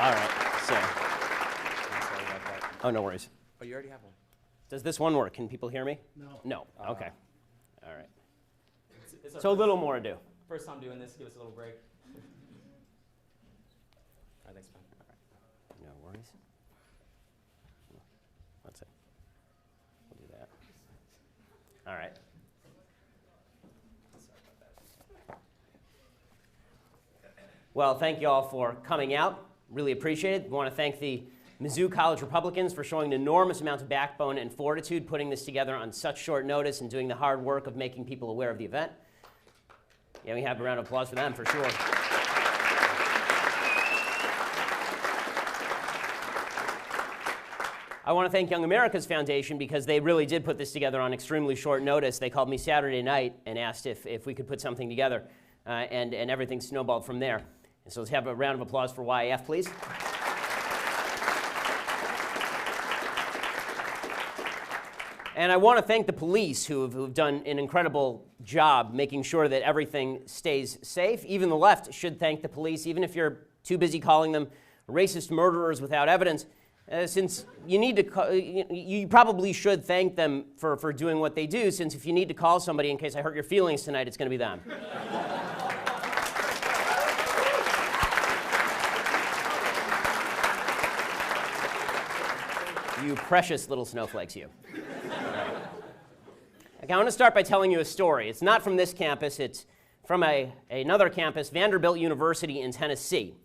All right, so. Sorry about that. Oh, no worries. Oh, you already have one. Does this one work? Can people hear me? No. No, okay. All right. It's So a little more ado. First time doing this, give us a little break. All right, thanks, man. No worries. Let's see. We'll do that. All right. Well, thank you all for coming out. Really appreciate it. I want to thank the Mizzou College Republicans for showing an enormous amount of backbone and fortitude putting this together on such short notice and doing the hard work of making people aware of the event. Yeah, we have a round of applause for them, for sure. I want to thank Young America's Foundation because they really did put this together on extremely short notice. They called me Saturday night and asked if we could put something together, and everything snowballed from there. And so let's have a round of applause for YAF, please. And I want to thank the police who've done an incredible job making sure that everything stays safe. Even the left should thank the police, even if you're too busy calling them racist murderers without evidence. Since you need to, you probably should thank them for doing what they do, since if you need to call somebody in case I hurt your feelings tonight, it's going to be them. You precious little snowflakes, you. Okay, I want to start by telling you a story. It's not from this campus. It's from another campus, Vanderbilt University in Tennessee.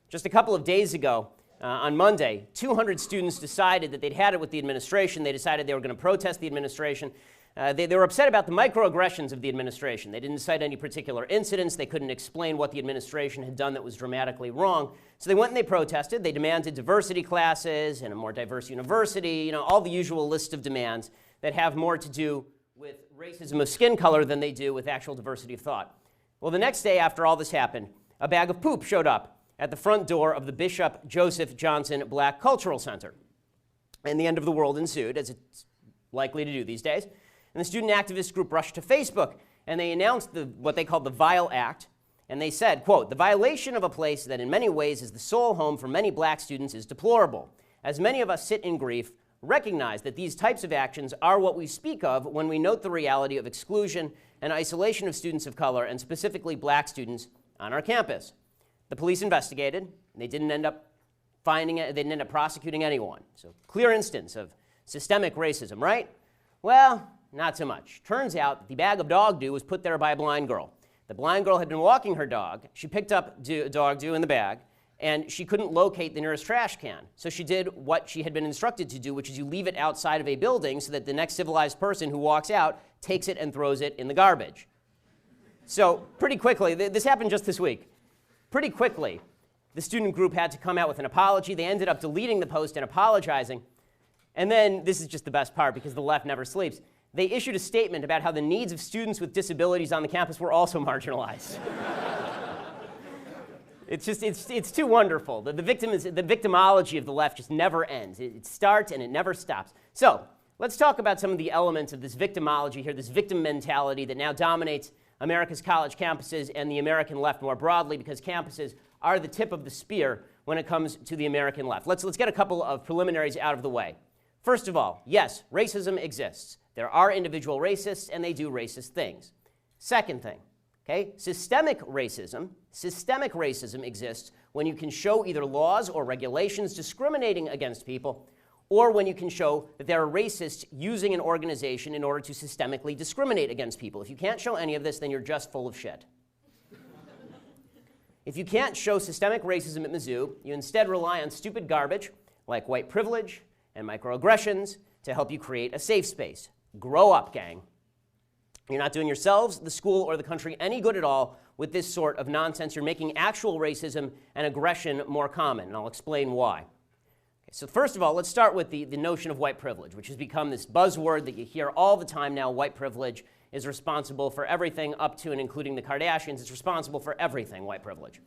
Just a couple of days ago, on Monday, 200 students decided that they'd had it with the administration. They decided they were going to protest the administration. They were upset about the microaggressions of the administration. They didn't cite any particular incidents. They couldn't explain what the administration had done that was dramatically wrong. So they went and they protested. They demanded diversity classes and a more diverse university, all the usual list of demands that have more to do with racism of skin color than they do with actual diversity of thought. Well, the next day after all this happened, a bag of poop showed up at the front door of the Bishop Joseph Johnson Black Cultural Center. And the end of the world ensued, as it's likely to do these days. And the student activist group rushed to Facebook, and they announced what they called the Vile Act. And they said, quote, "The violation of a place that in many ways is the sole home for many black students is deplorable. As many of us sit in grief, recognize that these types of actions are what we speak of when we note the reality of exclusion and isolation of students of color, and specifically black students, on our campus." The police investigated, and they didn't end up prosecuting anyone. So clear instance of systemic racism, right? Well, not so much. Turns out the bag of dog doo was put there by a blind girl. The blind girl had been walking her dog. She picked up dog doo in the bag, and she couldn't locate the nearest trash can. So she did what she had been instructed to do, which is you leave it outside of a building so that the next civilized person who walks out takes it and throws it in the garbage. So pretty quickly, this happened just this week. Pretty quickly, the student group had to come out with an apology. They ended up deleting the post and apologizing. And then, this is just the best part because the left never sleeps, they issued a statement about how the needs of students with disabilities on the campus were also marginalized. It's too wonderful. The victimology of the left just never ends. It starts and it never stops. So let's talk about some of the elements of this victimology here, this victim mentality that now dominates America's college campuses and the American left more broadly, because campuses are the tip of the spear when it comes to the American left. Let's get a couple of preliminaries out of the way. First of all, yes, racism exists. There are individual racists, and they do racist things. Second thing, okay, systemic racism exists when you can show either laws or regulations discriminating against people, or when you can show that there are racists using an organization in order to systemically discriminate against people. If you can't show any of this, then you're just full of shit. If you can't show systemic racism at Mizzou, you instead rely on stupid garbage like white privilege and microaggressions to help you create a safe space. Grow up, gang. You're not doing yourselves, the school, or the country any good at all with this sort of nonsense. You're making actual racism and aggression more common, and I'll explain why. So first of all, let's start with the notion of white privilege, which has become this buzzword that you hear all the time now. White privilege is responsible for everything up to and including the Kardashians. It's responsible for everything, white privilege.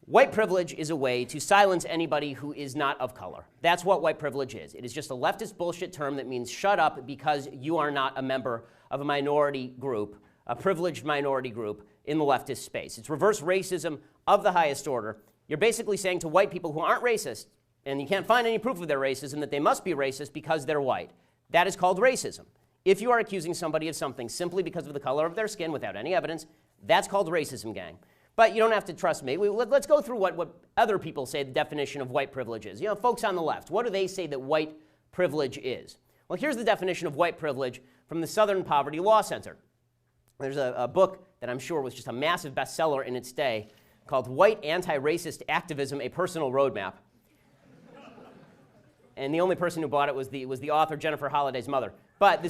White privilege is a way to silence anybody who is not of color. That's what white privilege is. It is just a leftist bullshit term that means shut up because you are not a member of a minority group, a privileged minority group in the leftist space. It's reverse racism of the highest order. You're basically saying to white people who aren't racist, and you can't find any proof of their racism, that they must be racist because they're white. That is called racism. If you are accusing somebody of something simply because of the color of their skin without any evidence, that's called racism, gang. But you don't have to trust me. Let's go through what other people say the definition of white privilege is. You know, folks on the left, what do they say that white privilege is? Well, here's the definition of white privilege from the Southern Poverty Law Center. There's a book that I'm sure was just a massive bestseller in its day called White Anti-Racist Activism, A Personal Roadmap. And the only person who bought it was the author, Jennifer Holliday's mother. But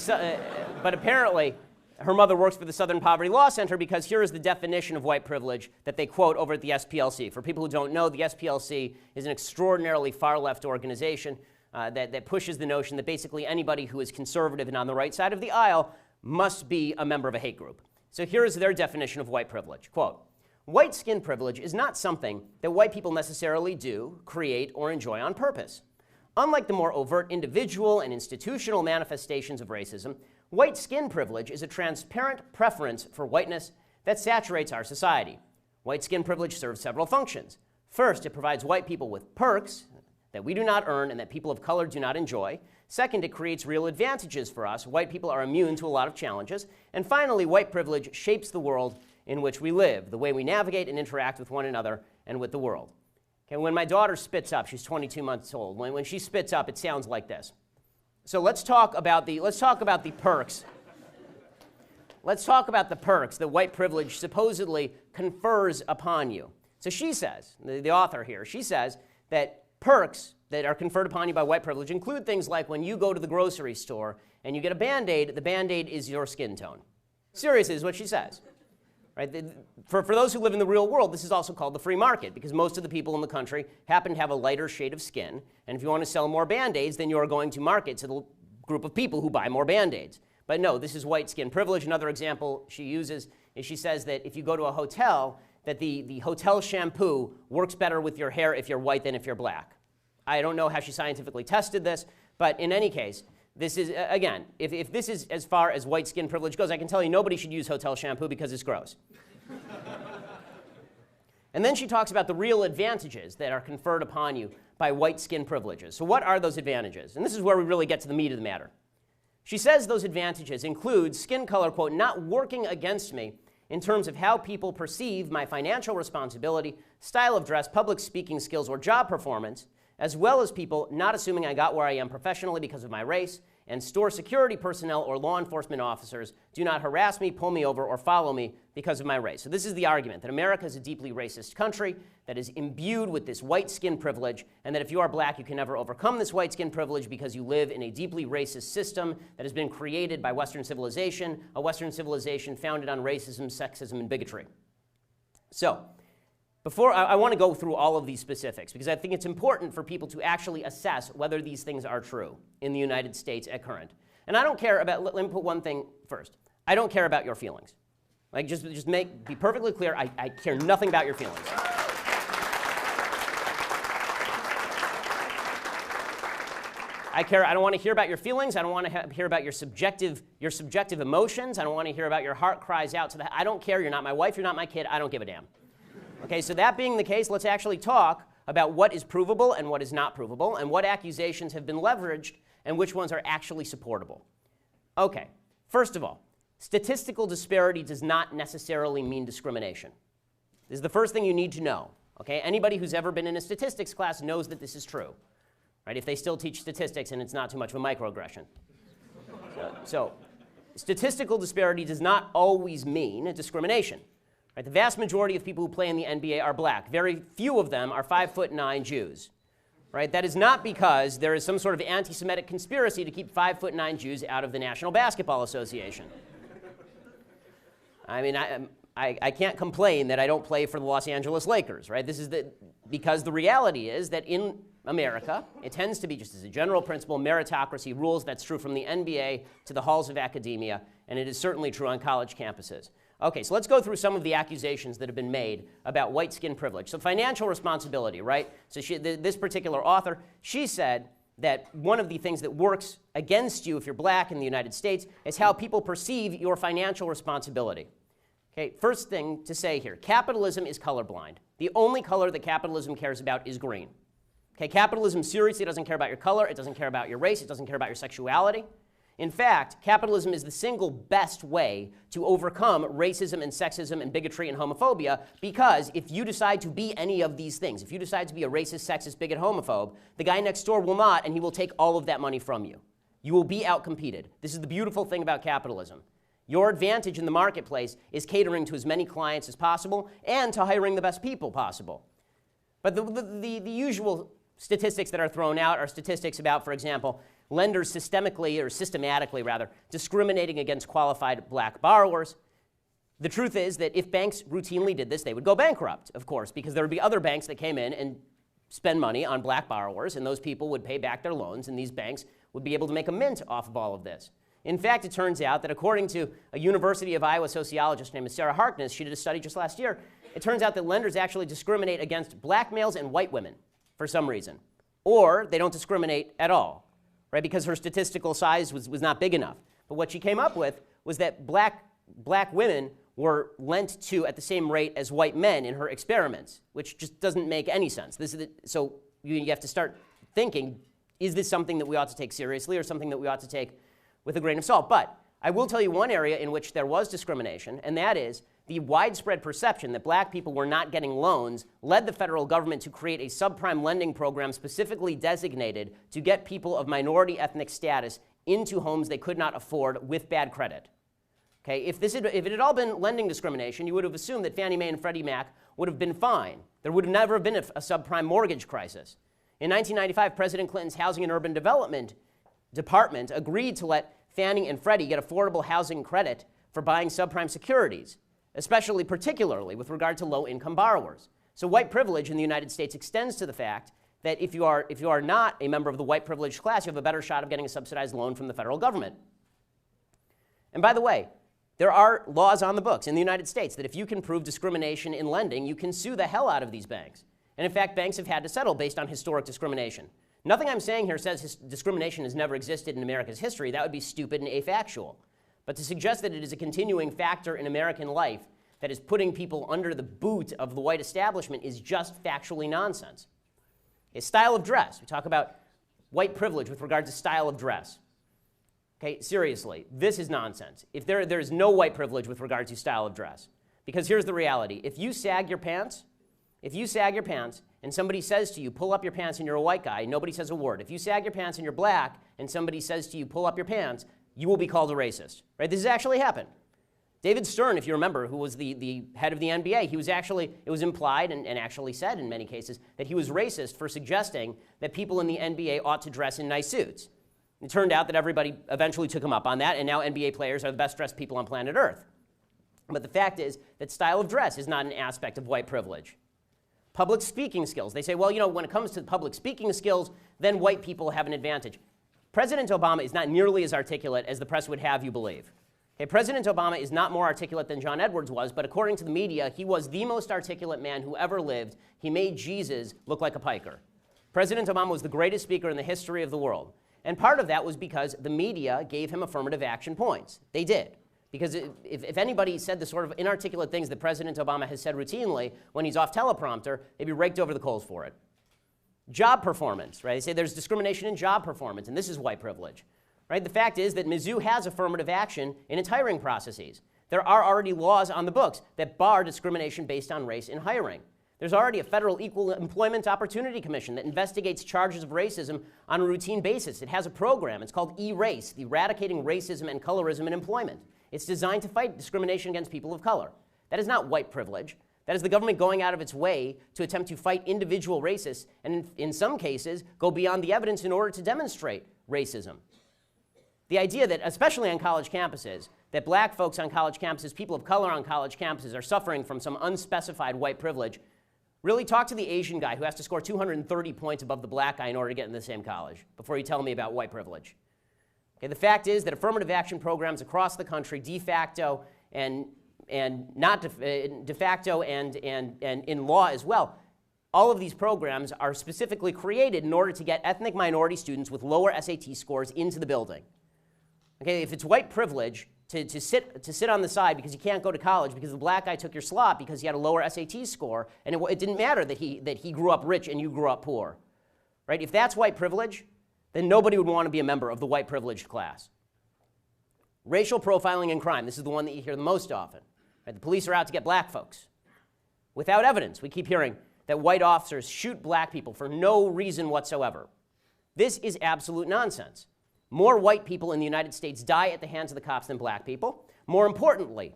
apparently, her mother works for the Southern Poverty Law Center because here is the definition of white privilege that they quote over at the SPLC. For people who don't know, the SPLC is an extraordinarily far-left organization that pushes the notion that basically anybody who is conservative and on the right side of the aisle must be a member of a hate group. So here is their definition of white privilege. Quote, white skin privilege is not something that white people necessarily do, create, or enjoy on purpose. Unlike the more overt individual and institutional manifestations of racism, white skin privilege is a transparent preference for whiteness that saturates our society. White skin privilege serves several functions. First, it provides white people with perks that we do not earn and that people of color do not enjoy. Second, it creates real advantages for us. White people are immune to a lot of challenges. And finally, white privilege shapes the world in which we live, the way we navigate and interact with one another and with the world. Okay, when my daughter spits up, she's 22 months old. When she spits up, it sounds like this. So let's talk about the perks. Let's talk about the perks that white privilege supposedly confers upon you. So she says, the author here, she says that perks that are conferred upon you by white privilege include things like when you go to the grocery store and you get a Band-Aid, the Band-Aid is your skin tone. Seriously, is what she says. Right? For those who live in the real world, this is also called the free market because most of the people in the country happen to have a lighter shade of skin. And if you want to sell more Band-Aids, then you are going to market to the group of people who buy more Band-Aids. But no, this is white skin privilege. Another example she uses is she says that if you go to a hotel, that the hotel shampoo works better with your hair if you're white than if you're black. I don't know how she scientifically tested this, but in any case, this is, again, if this is as far as white skin privilege goes, I can tell you nobody should use hotel shampoo because it's gross. And then she talks about the real advantages that are conferred upon you by white skin privileges. So what are those advantages? And this is where we really get to the meat of the matter. She says those advantages include skin color, quote, not working against me in terms of how people perceive my financial responsibility, style of dress, public speaking skills, or job performance, as well as people not assuming I got where I am professionally because of my race, and store security personnel or law enforcement officers do not harass me, pull me over, or follow me because of my race. So this is the argument, that America is a deeply racist country that is imbued with this white skin privilege, and that if you are black, you can never overcome this white skin privilege because you live in a deeply racist system that has been created by Western civilization, a Western civilization founded on racism, sexism, and bigotry. So, before I want to go through all of these specifics because I think it's important for people to actually assess whether these things are true in the United States at current. And I don't care about, let me put one thing first. I don't care about your feelings. Like, just be perfectly clear, I care nothing about your feelings. I don't want to hear about your feelings. I don't want to hear about your subjective emotions. I don't want to hear about your heart cries out to the, I don't care, you're not my wife, you're not my kid, I don't give a damn. Okay, so that being the case, let's actually talk about what is provable and what is not provable, and what accusations have been leveraged and which ones are actually supportable. Okay, first of all, statistical disparity does not necessarily mean discrimination. This is the first thing you need to know. Okay, anybody who's ever been in a statistics class knows that this is true, right? If they still teach statistics and it's not too much of a microaggression. So statistical disparity does not always mean discrimination. Right, the vast majority of people who play in the NBA are black. Very few of them are 5'9" Jews. Right? That is not because there is some sort of anti-Semitic conspiracy to keep 5'9" Jews out of the National Basketball Association. I mean, I can't complain that I don't play for the Los Angeles Lakers. Right? This is because the reality is that in America, it tends to be, just as a general principle, meritocracy rules. That's true from the NBA to the halls of academia, and it is certainly true on college campuses. Okay, so let's go through some of the accusations that have been made about white skin privilege. So financial responsibility, right? So this particular author, she said that one of the things that works against you if you're black in the United States is how people perceive your financial responsibility. Okay, first thing to say here, capitalism is colorblind. The only color that capitalism cares about is green. Okay, capitalism seriously doesn't care about your color, it doesn't care about your race, it doesn't care about your sexuality. In fact, capitalism is the single best way to overcome racism and sexism and bigotry and homophobia, because if you decide to be any of these things, if you decide to be a racist, sexist, bigot, homophobe, the guy next door will not, and he will take all of that money from you. You will be outcompeted. This is the beautiful thing about capitalism. Your advantage in the marketplace is catering to as many clients as possible and to hiring the best people possible. But the usual statistics that are thrown out are statistics about, for example, lenders systematically discriminating against qualified black borrowers. The truth is that if banks routinely did this, they would go bankrupt, of course, because there would be other banks that came in and spend money on black borrowers, and those people would pay back their loans, and these banks would be able to make a mint off of all of this. In fact, it turns out that according to a University of Iowa sociologist named Sarah Harkness, she did a study just last year, it turns out that lenders actually discriminate against black males and white women for some reason. Or they don't discriminate at all, right? Because her statistical size was not big enough. But what she came up with was that black women were lent to at the same rate as white men in her experiments, which just doesn't make any sense. So you have to start thinking, is this something that we ought to take seriously or something that we ought to take with a grain of salt? But I will tell you one area in which there was discrimination, and that is the widespread perception that black people were not getting loans led the federal government to create a subprime lending program specifically designated to get people of minority ethnic status into homes they could not afford with bad credit. Okay, if it had all been lending discrimination, you would have assumed that Fannie Mae and Freddie Mac would have been fine. There would have never been a subprime mortgage crisis. In 1995, President Clinton's Housing and Urban Development Department agreed to let Fannie and Freddie get affordable housing credit for buying subprime securities, particularly with regard to low-income borrowers. So white privilege in the United States extends to the fact that if you are not a member of the white privileged class, you have a better shot of getting a subsidized loan from the federal government. And by the way, there are laws on the books in the United States that if you can prove discrimination in lending, you can sue the hell out of these banks. And in fact, banks have had to settle based on historic discrimination. Nothing I'm saying here says discrimination has never existed in America's history. That would be stupid and afactual. But to suggest that it is a continuing factor in American life that is putting people under the boot of the white establishment is just factually nonsense. Okay, style of dress. We talk about white privilege with regard to style of dress. Okay, seriously, this is nonsense. If there is no white privilege with regard to style of dress. Because here's the reality. If you sag your pants and somebody says to you, pull up your pants, and you're a white guy, nobody says a word. If you sag your pants and you're black and somebody says to you, pull up your pants, you will be called a racist. Right? This has actually happened. David Stern, if you remember, who was the head of the NBA, it was implied and actually said in many cases that he was racist for suggesting that people in the NBA ought to dress in nice suits. It turned out that everybody eventually took him up on that, and now NBA players are the best dressed people on planet Earth. But the fact is that style of dress is not an aspect of white privilege. Public speaking skills. They say, well, when it comes to public speaking skills, then white people have an advantage. President Obama is not nearly as articulate as the press would have you believe. Okay, President Obama is not more articulate than John Edwards was, but according to the media, he was the most articulate man who ever lived. He made Jesus look like a piker. President Obama was the greatest speaker in the history of the world. And part of that was because the media gave him affirmative action points. They did. Because if anybody said the sort of inarticulate things that President Obama has said routinely when he's off teleprompter, they'd be raked over the coals for it. Job performance, right? They say there's discrimination in job performance, and this is white privilege. Right? The fact is that Mizzou has affirmative action in its hiring processes. There are already laws on the books that bar discrimination based on race in hiring. There's already a federal Equal Employment Opportunity Commission that investigates charges of racism on a routine basis. It has a program. It's called E-Race, the Eradicating Racism and Colorism in Employment. It's designed to fight discrimination against people of color. That is not white privilege. That is the government going out of its way to attempt to fight individual racists and, in some cases, go beyond the evidence in order to demonstrate racism. The idea that, especially on college campuses, that black folks on college campuses, people of color on college campuses are suffering from some unspecified white privilege, really talk to the Asian guy who has to score 230 points above the black guy in order to get into the same college before you tell me about white privilege. Okay, the fact is that affirmative action programs across the country, de facto and not de facto and in law as well, all of these programs are specifically created in order to get ethnic minority students with lower SAT scores into the building. Okay, if it's white privilege to sit on the side because you can't go to college because the black guy took your slot because he had a lower SAT score, and it didn't matter that he grew up rich and you grew up poor, right? If that's white privilege, then nobody would want to be a member of the white privileged class. Racial profiling in crime. This is the one that you hear the most often. Right? The police are out to get black folks. Without evidence, we keep hearing that white officers shoot black people for no reason whatsoever. This is absolute nonsense. More white people in the United States die at the hands of the cops than black people. More importantly,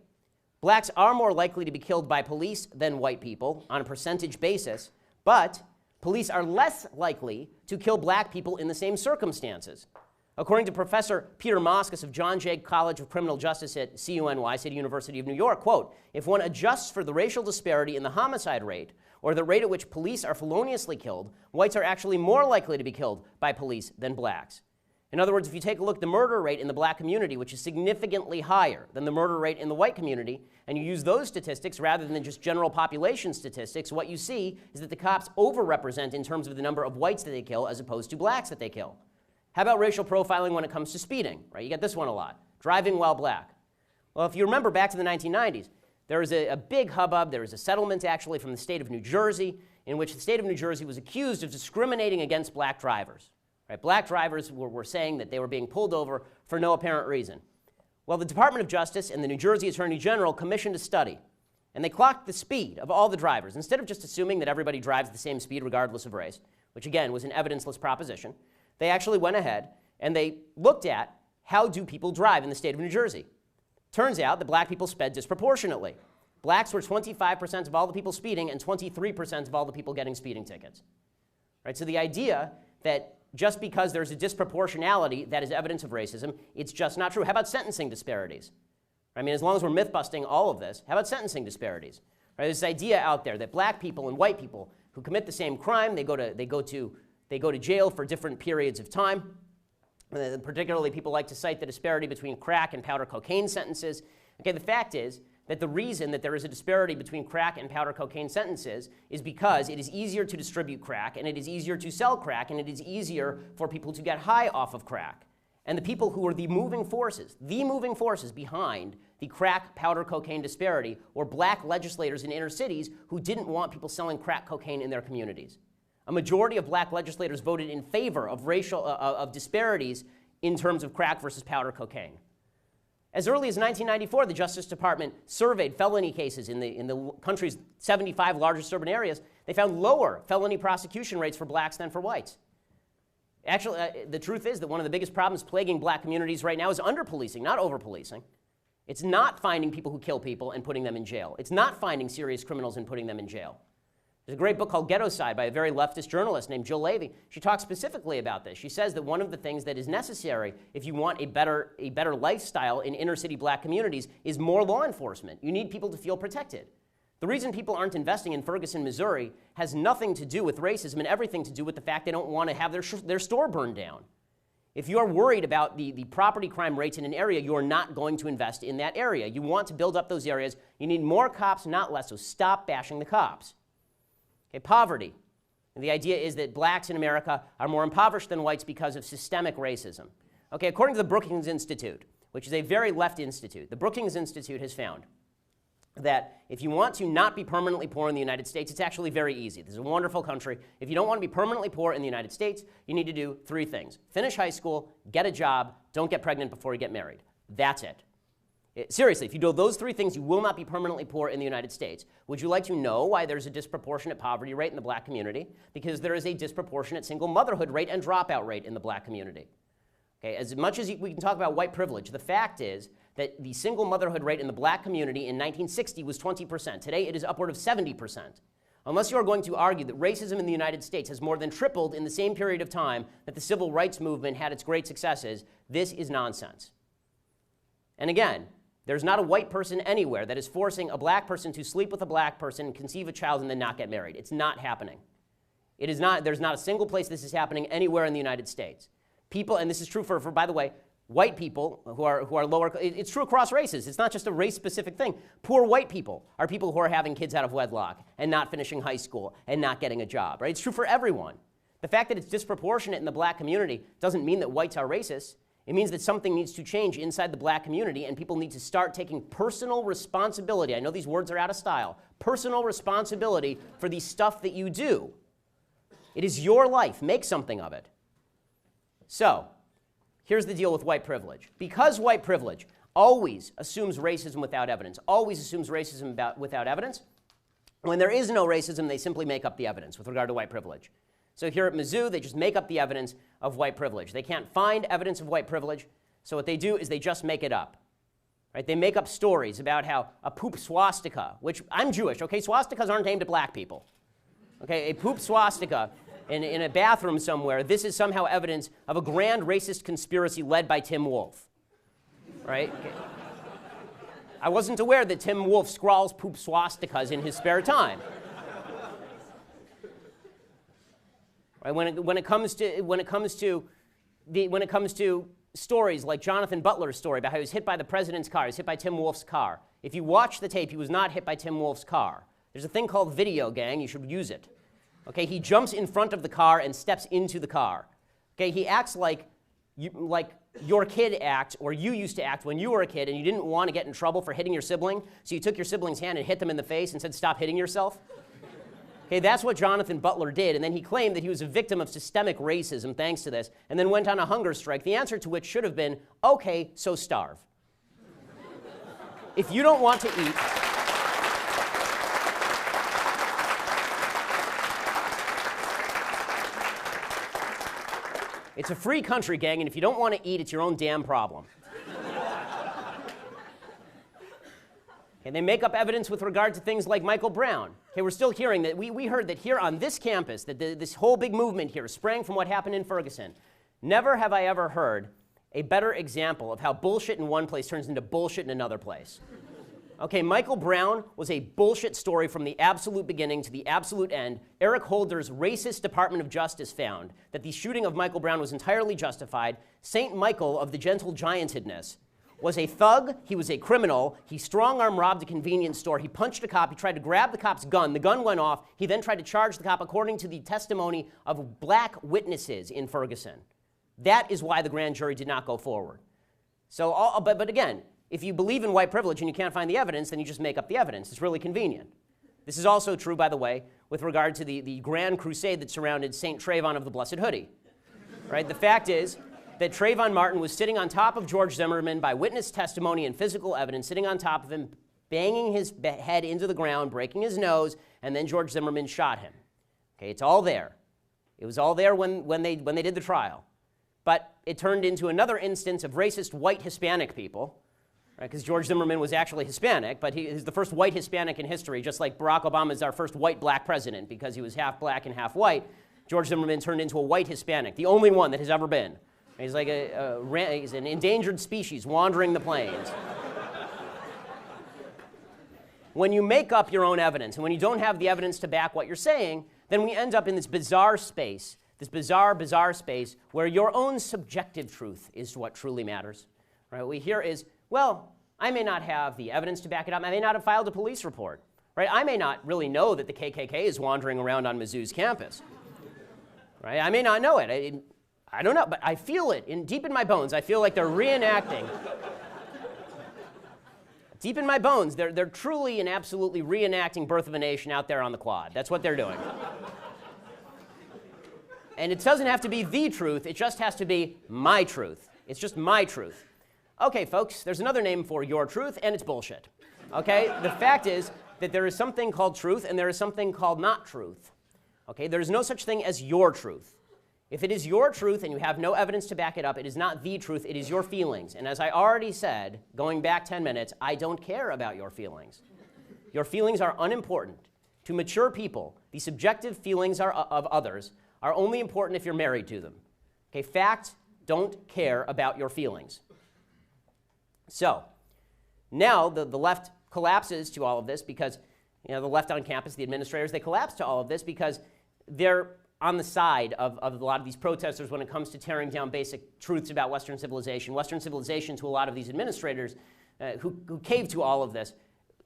blacks are more likely to be killed by police than white people on a percentage basis, but police are less likely to kill black people in the same circumstances. According to Professor Peter Moskos of John Jay College of Criminal Justice at CUNY, City University of New York, quote, if one adjusts for the racial disparity in the homicide rate, or the rate at which police are feloniously killed, whites are actually more likely to be killed by police than blacks. In other words, if you take a look at the murder rate in the black community, which is significantly higher than the murder rate in the white community, and you use those statistics rather than just general population statistics, what you see is that the cops overrepresent in terms of the number of whites that they kill as opposed to blacks that they kill. How about racial profiling when it comes to speeding? Right? You get this one a lot. Driving while black. Well, if you remember back to the 1990s, there was a big hubbub. There was a settlement actually from the state of New Jersey in which the state of New Jersey was accused of discriminating against black drivers. Right? Black drivers were saying that they were being pulled over for no apparent reason. Well, the Department of Justice and the New Jersey Attorney General commissioned a study, and they clocked the speed of all the drivers. Instead of just assuming that everybody drives the same speed regardless of race, which again was an evidenceless proposition, they actually went ahead and they looked at how do people drive in the state of New Jersey. Turns out that black people sped disproportionately. Blacks were 25% of all the people speeding and 23% of all the people getting speeding tickets. Right? So the idea that just because there's a disproportionality that is evidence of racism, it's just not true. How about sentencing disparities? I mean, as long as we're myth-busting all of this, how about sentencing disparities? Right? There's this idea out there that black people and white people who commit the same crime, they go to jail for different periods of time. Particularly, people like to cite the disparity between crack and powder cocaine sentences. Okay, the fact is that the reason that there is a disparity between crack and powder cocaine sentences is because it is easier to distribute crack, and it is easier to sell crack, and it is easier for people to get high off of crack. And the people who are the moving forces behind the crack powder cocaine disparity were black legislators in inner cities who didn't want people selling crack cocaine in their communities. A majority of black legislators voted in favor of of disparities in terms of crack versus powder cocaine. As early as 1994, the Justice Department surveyed felony cases in the country's 75 largest urban areas. They found lower felony prosecution rates for blacks than for whites. Actually, the truth is that one of the biggest problems plaguing black communities right now is under-policing, not over-policing. It's not finding people who kill people and putting them in jail. It's not finding serious criminals and putting them in jail. There's a great book called Ghetto-Side by a very leftist journalist named Jill Levy. She talks specifically about this. She says that one of the things that is necessary if you want a better lifestyle in inner-city black communities is more law enforcement. You need people to feel protected. The reason people aren't investing in Ferguson, Missouri has nothing to do with racism and everything to do with the fact they don't want to have their store burned down. If you're worried about the property crime rates in an area, you're not going to invest in that area. You want to build up those areas. You need more cops, not less, so stop bashing the cops. Okay, poverty. And the idea is that blacks in America are more impoverished than whites because of systemic racism. Okay, according to the Brookings Institute, which is a very left institute, the Brookings Institute has found that if you want to not be permanently poor in the United States, it's actually very easy. This is a wonderful country. If you don't want to be permanently poor in the United States, you need to do 3 things. Finish high school, get a job, don't get pregnant before you get married. That's it. Seriously, if you do those 3 things, you will not be permanently poor in the United States. Would you like to know why there's a disproportionate poverty rate in the black community? Because there is a disproportionate single motherhood rate and dropout rate in the black community. Okay, as much as we can talk about white privilege, the fact is that the single motherhood rate in the black community in 1960 was 20%. Today, it is upward of 70%. Unless you are going to argue that racism in the United States has more than tripled in the same period of time that the civil rights movement had its great successes, this is nonsense. And again, there's not a white person anywhere that is forcing a black person to sleep with a black person, conceive a child, and then not get married. It's not happening. It is not, there's not a single place this is happening anywhere in the United States. People, and this is true for by the way, white people who are lower, it's true across races. It's not just a race-specific thing. Poor white people are people who are having kids out of wedlock and not finishing high school and not getting a job, right? It's true for everyone. The fact that it's disproportionate in the black community doesn't mean that whites are racist. It means that something needs to change inside the black community, and people need to start taking personal responsibility. I know these words are out of style. Personal responsibility for the stuff that you do. It is your life. Make something of it. So, here's the deal with white privilege. Because white privilege always assumes racism without evidence, always assumes racism without evidence, when there is no racism, they simply make up the evidence with regard to white privilege. So here at Mizzou, they just make up the evidence of white privilege. They can't find evidence of white privilege, so what they do is they just make it up. Right? They make up stories about how a poop swastika, which I'm Jewish, okay? Swastikas aren't aimed at black people. Okay, a poop swastika in a bathroom somewhere, this is somehow evidence of a grand racist conspiracy led by Tim Wolf. Right? Okay. I wasn't aware that Tim Wolf scrawls poop swastikas in his spare time. Right? When it comes to stories like Jonathan Butler's story about how he was hit by the president's car, he was hit by Tim Wolf's car. If you watch the tape, he was not hit by Tim Wolf's car. There's a thing called video, gang. You should use it. Okay, he jumps in front of the car and steps into the car. Okay, he acts like your kid acts, or you used to act when you were a kid and you didn't want to get in trouble for hitting your sibling, so you took your sibling's hand and hit them in the face and said, "Stop hitting yourself." Okay, that's what Jonathan Butler did, and then he claimed that he was a victim of systemic racism thanks to this, and then went on a hunger strike, the answer to which should have been, okay, so starve. If you don't want to eat, it's a free country, gang, and if you don't want to eat, it's your own damn problem. And they make up evidence with regard to things like Michael Brown. Okay, we're still hearing that. We heard that here on this campus, that this whole big movement here sprang from what happened in Ferguson. Never have I ever heard a better example of how bullshit in one place turns into bullshit in another place. Okay, Michael Brown was a bullshit story from the absolute beginning to the absolute end. Eric Holder's racist Department of Justice found that the shooting of Michael Brown was entirely justified. St. Michael of the gentle giantedness was a thug, he was a criminal, he strong-arm robbed a convenience store, he punched a cop, he tried to grab the cop's gun, the gun went off, he then tried to charge the cop according to the testimony of black witnesses in Ferguson. That is why the grand jury did not go forward. So, but again, if you believe in white privilege and you can't find the evidence, then you just make up the evidence. It's really convenient. This is also true, by the way, with regard to the grand crusade that surrounded St. Trayvon of the Blessed Hoodie. Right? The fact is that Trayvon Martin was sitting on top of George Zimmerman by witness testimony and physical evidence, sitting on top of him, banging his head into the ground, breaking his nose, and then George Zimmerman shot him. Okay, it's all there. It was all there when they did the trial. But it turned into another instance of racist white Hispanic people, right? Because George Zimmerman was actually Hispanic, but he is the first white Hispanic in history, just like Barack Obama is our first white black president because he was half black and half white. George Zimmerman turned into a white Hispanic, the only one that has ever been. He's like he's an endangered species wandering the plains. When you make up your own evidence, and when you don't have the evidence to back what you're saying, then we end up in this bizarre space, this bizarre space where your own subjective truth is what truly matters. Right? What we hear is, well, I may not have the evidence to back it up. I may not have filed a police report. Right? I may not really know that the KKK is wandering around on Mizzou's campus. Right? I may not know it. I don't know, but I feel it deep in my bones. I feel like they're reenacting. Deep in my bones, they're truly and absolutely reenacting Birth of a Nation out there on the quad. That's what they're doing. And it doesn't have to be the truth. It just has to be my truth. It's just my truth. Okay, folks, there's another name for your truth, and it's bullshit. Okay? The fact is that there is something called truth, and there is something called not truth. Okay? There is no such thing as your truth. If it is your truth and you have no evidence to back it up, it is not the truth, it is your feelings. And as I already said, going back 10 minutes, I don't care about your feelings. Your feelings are unimportant. To mature people, the subjective feelings of others are only important if you're married to them. Okay, facts don't care about your feelings. So, now the left collapses to all of this because, the left on campus, the administrators, they collapse to all of this because they're on the side of a lot of these protesters when it comes to tearing down basic truths about Western civilization. Western civilization to a lot of these administrators who cave to all of this,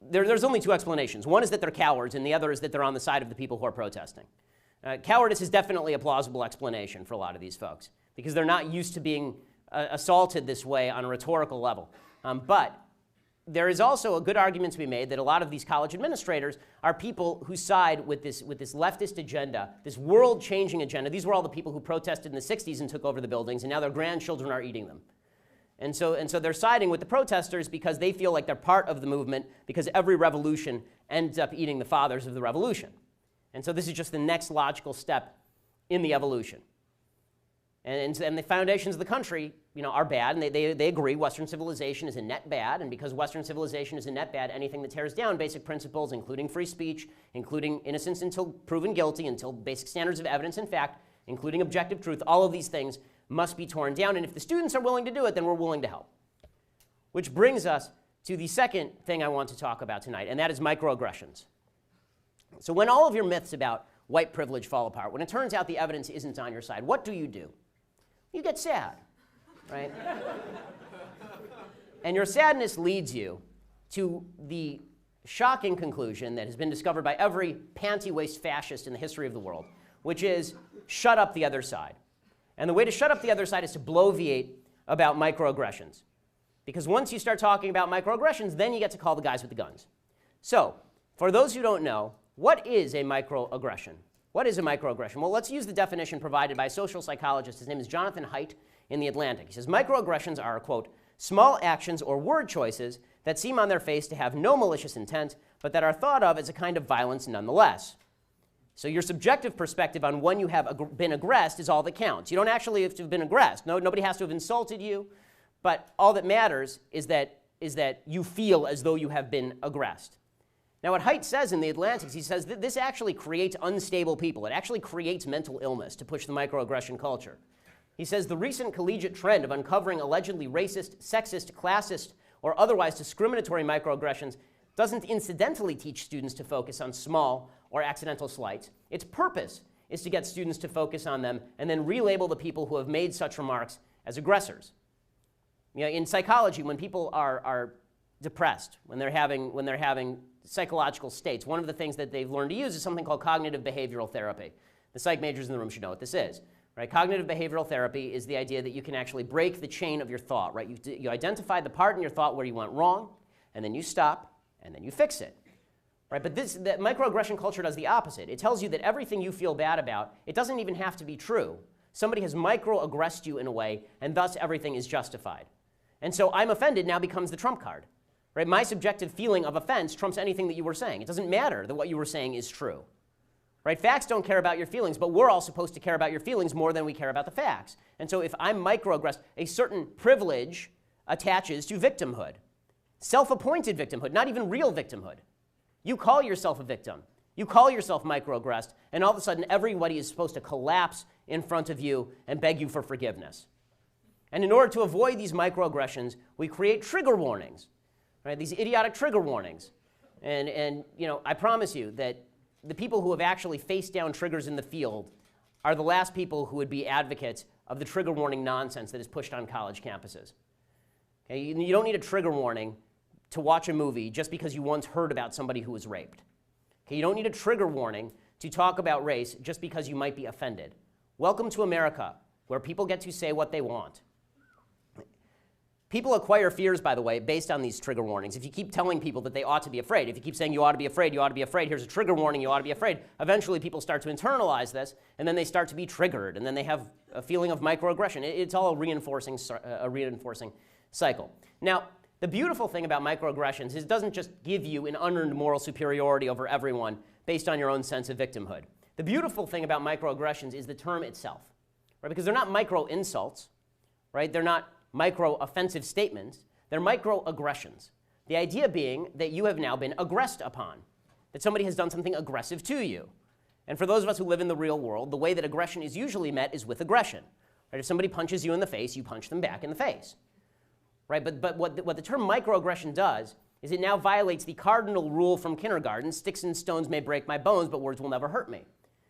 there's only two explanations. One is that they're cowards, and the other is that they're on the side of the people who are protesting. Cowardice is definitely a plausible explanation for a lot of these folks because they're not used to being assaulted this way on a rhetorical level. But there is also a good argument to be made that a lot of these college administrators are people who side with this leftist agenda, this world-changing agenda. These were all the people who protested in the 60s and took over the buildings, and now their grandchildren are eating them. And so they're siding with the protesters because they feel like they're part of the movement, because every revolution ends up eating the fathers of the revolution. And so this is just the next logical step in the evolution. And the foundations of the country, are bad, and they agree Western civilization is a net bad, and because Western civilization is a net bad, anything that tears down basic principles, including free speech, including innocence until proven guilty, until basic standards of evidence and fact, including objective truth, all of these things must be torn down, and if the students are willing to do it, then we're willing to help. Which brings us to the second thing I want to talk about tonight, and that is microaggressions. So when all of your myths about white privilege fall apart, when it turns out the evidence isn't on your side, what do? You get sad, right? And your sadness leads you to the shocking conclusion that has been discovered by every panty-waist fascist in the history of the world, which is shut up the other side. And the way to shut up the other side is to bloviate about microaggressions. Because once you start talking about microaggressions, then you get to call the guys with the guns. So, for those who don't know, what is a microaggression? What is a microaggression? Well, let's use the definition provided by a social psychologist. His name is Jonathan Haidt in The Atlantic. He says, microaggressions are, quote, small actions or word choices that seem on their face to have no malicious intent, but that are thought of as a kind of violence nonetheless. So your subjective perspective on when you have been aggressed is all that counts. You don't actually have to have been aggressed. Nobody has to have insulted you, but all that matters is that you feel as though you have been aggressed. Now, what Haidt says in The Atlantic, he says that this actually creates unstable people. It actually creates mental illness to push the microaggression culture. He says the recent collegiate trend of uncovering allegedly racist, sexist, classist, or otherwise discriminatory microaggressions doesn't incidentally teach students to focus on small or accidental slights. Its purpose is to get students to focus on them and then relabel the people who have made such remarks as aggressors. In psychology, when people are depressed, when they're having psychological states, one of the things that they've learned to use is something called cognitive behavioral therapy. The psych majors in the room should know what this is. Right? Cognitive behavioral therapy is the idea that you can actually break the chain of your thought. Right? You identify the part in your thought where you went wrong, and then you stop, and then you fix it. Right? But that microaggression culture does the opposite. It tells you that everything you feel bad about, it doesn't even have to be true. Somebody has microaggressed you in a way, and thus everything is justified. And so I'm offended now becomes the trump card. Right? My subjective feeling of offense trumps anything that you were saying. It doesn't matter that what you were saying is true. Right? Facts don't care about your feelings, but we're all supposed to care about your feelings more than we care about the facts. And so if I'm microaggressed, a certain privilege attaches to victimhood. Self-appointed victimhood, not even real victimhood. You call yourself a victim. You call yourself microaggressed, and all of a sudden everybody is supposed to collapse in front of you and beg you for forgiveness. And in order to avoid these microaggressions, we create trigger warnings. Right, these idiotic trigger warnings. And I promise you that the people who have actually faced down triggers in the field are the last people who would be advocates of the trigger warning nonsense that is pushed on college campuses. Okay, you don't need a trigger warning to watch a movie just because you once heard about somebody who was raped. Okay, you don't need a trigger warning to talk about race just because you might be offended. Welcome to America, where people get to say what they want. People acquire fears, by the way, based on these trigger warnings. If you keep telling people that they ought to be afraid, if you keep saying you ought to be afraid, you ought to be afraid, here's a trigger warning, you ought to be afraid, eventually people start to internalize this, and then they start to be triggered, and then they have a feeling of microaggression. It's all a reinforcing cycle. Now, the beautiful thing about microaggressions is it doesn't just give you an unearned moral superiority over everyone based on your own sense of victimhood. The beautiful thing about microaggressions is the term itself, right? Because they're not micro-insults, right? They're not micro-offensive statements, they're microaggressions. The idea being that you have now been aggressed upon, that somebody has done something aggressive to you. And for those of us who live in the real world, the way that aggression is usually met is with aggression. Right? If somebody punches you in the face, you punch them back in the face. Right? But what the term microaggression does is it now violates the cardinal rule from kindergarten, sticks and stones may break my bones, but words will never hurt me.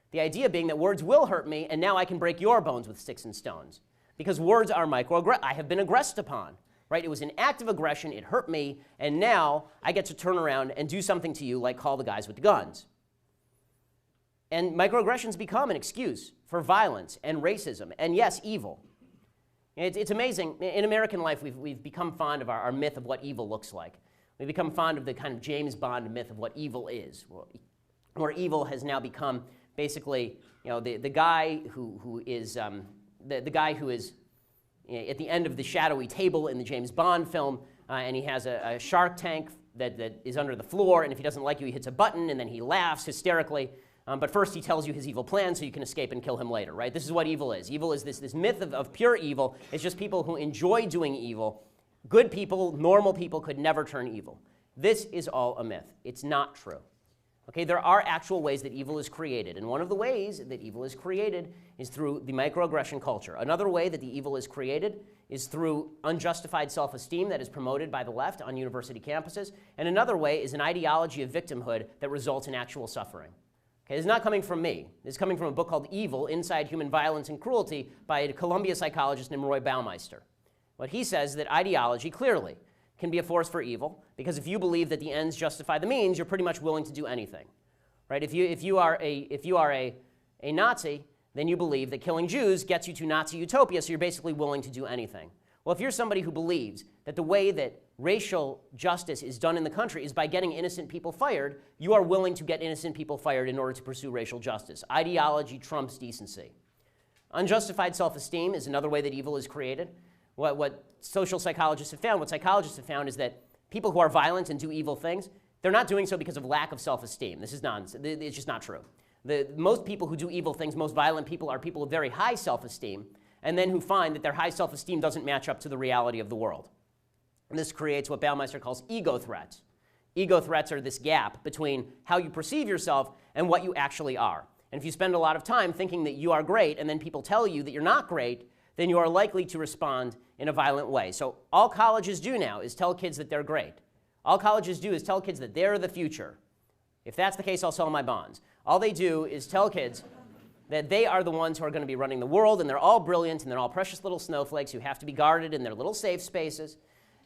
The idea being that words will hurt me, and now I can break your bones with sticks and stones. Because words are I have been aggressed upon, right? It was an act of aggression, it hurt me, and now I get to turn around and do something to you like call the guys with the guns. And microaggressions become an excuse for violence and racism, and yes, evil. It's amazing. In American life, we've become fond of our myth of what evil looks like. We've become fond of the kind of James Bond myth of what evil is, where evil has now become basically, the guy who is the guy who is at the end of the shadowy table in the James Bond film, and he has a shark tank that is under the floor, and if he doesn't like you, he hits a button, and then he laughs hysterically. But first he tells you his evil plan so you can escape and kill him later, right? This is what evil is. Evil is this myth of pure evil. It's just people who enjoy doing evil. Good people, normal people could never turn evil. This is all a myth. It's not true. Okay, there are actual ways that evil is created, and one of the ways that evil is created is through the microaggression culture. Another way that the evil is created is through unjustified self-esteem that is promoted by the left on university campuses, and another way is an ideology of victimhood that results in actual suffering. Okay, this is not coming from me. This is coming from a book called Evil, Inside Human Violence and Cruelty by a Columbia psychologist named Roy Baumeister. What he says is that ideology, clearly, can be a force for evil, because if you believe that the ends justify the means, you're pretty much willing to do anything. Right? If you are a Nazi, then you believe that killing Jews gets you to Nazi utopia, so you're basically willing to do anything. Well, if you're somebody who believes that the way that racial justice is done in the country is by getting innocent people fired, you are willing to get innocent people fired in order to pursue racial justice. Ideology trumps decency. Unjustified self-esteem is another way that evil is created. What social psychologists have found, what psychologists have found is that people who are violent and do evil things, they're not doing so because of lack of self-esteem. This is nonsense. It's just not true. Most people who do evil things, most violent people, are people with very high self-esteem, and then who find that their high self-esteem doesn't match up to the reality of the world. And this creates what Baumeister calls ego threats. Ego threats are this gap between how you perceive yourself and what you actually are. And if you spend a lot of time thinking that you are great, and then people tell you that you're not great, then you are likely to respond in a violent way. So all colleges do now is tell kids that they're great. All colleges do is tell kids that they're the future. If that's the case, I'll sell my bonds. All they do is tell kids that they are the ones who are going to be running the world, and they're all brilliant, and they're all precious little snowflakes who have to be guarded in their little safe spaces.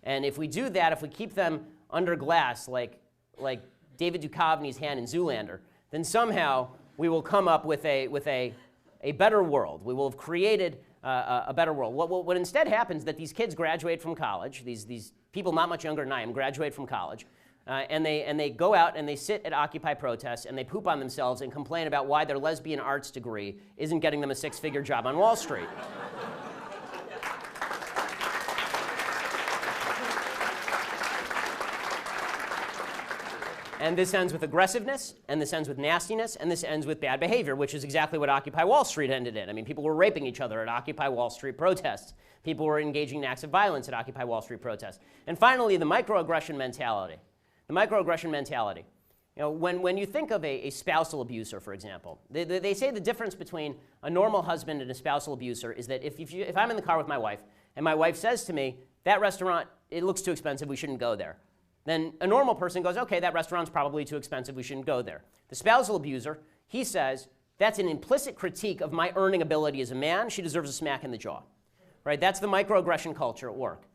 And if we do that, if we keep them under glass like David Duchovny's hand in Zoolander, then somehow we will come up with a better world. We will have created a better world. What instead happens is that these kids graduate from college, these people not much younger than I am graduate from college, and they go out and they sit at Occupy protests and they poop on themselves and complain about why their lesbian arts degree isn't getting them a six-figure job on Wall Street. And this ends with aggressiveness, and this ends with nastiness, and this ends with bad behavior, which is exactly what Occupy Wall Street ended in. I mean, people were raping each other at Occupy Wall Street protests. People were engaging in acts of violence at Occupy Wall Street protests. And finally, the microaggression mentality. The microaggression mentality. When you think of a spousal abuser, for example, they say the difference between a normal husband and a spousal abuser is that if I'm in the car with my wife, and my wife says to me, that restaurant, it looks too expensive, we shouldn't go there. Then a normal person goes, okay, that restaurant's probably too expensive, we shouldn't go there. The spousal abuser, he says, that's an implicit critique of my earning ability as a man. She deserves a smack in the jaw. Right? That's the microaggression culture at work.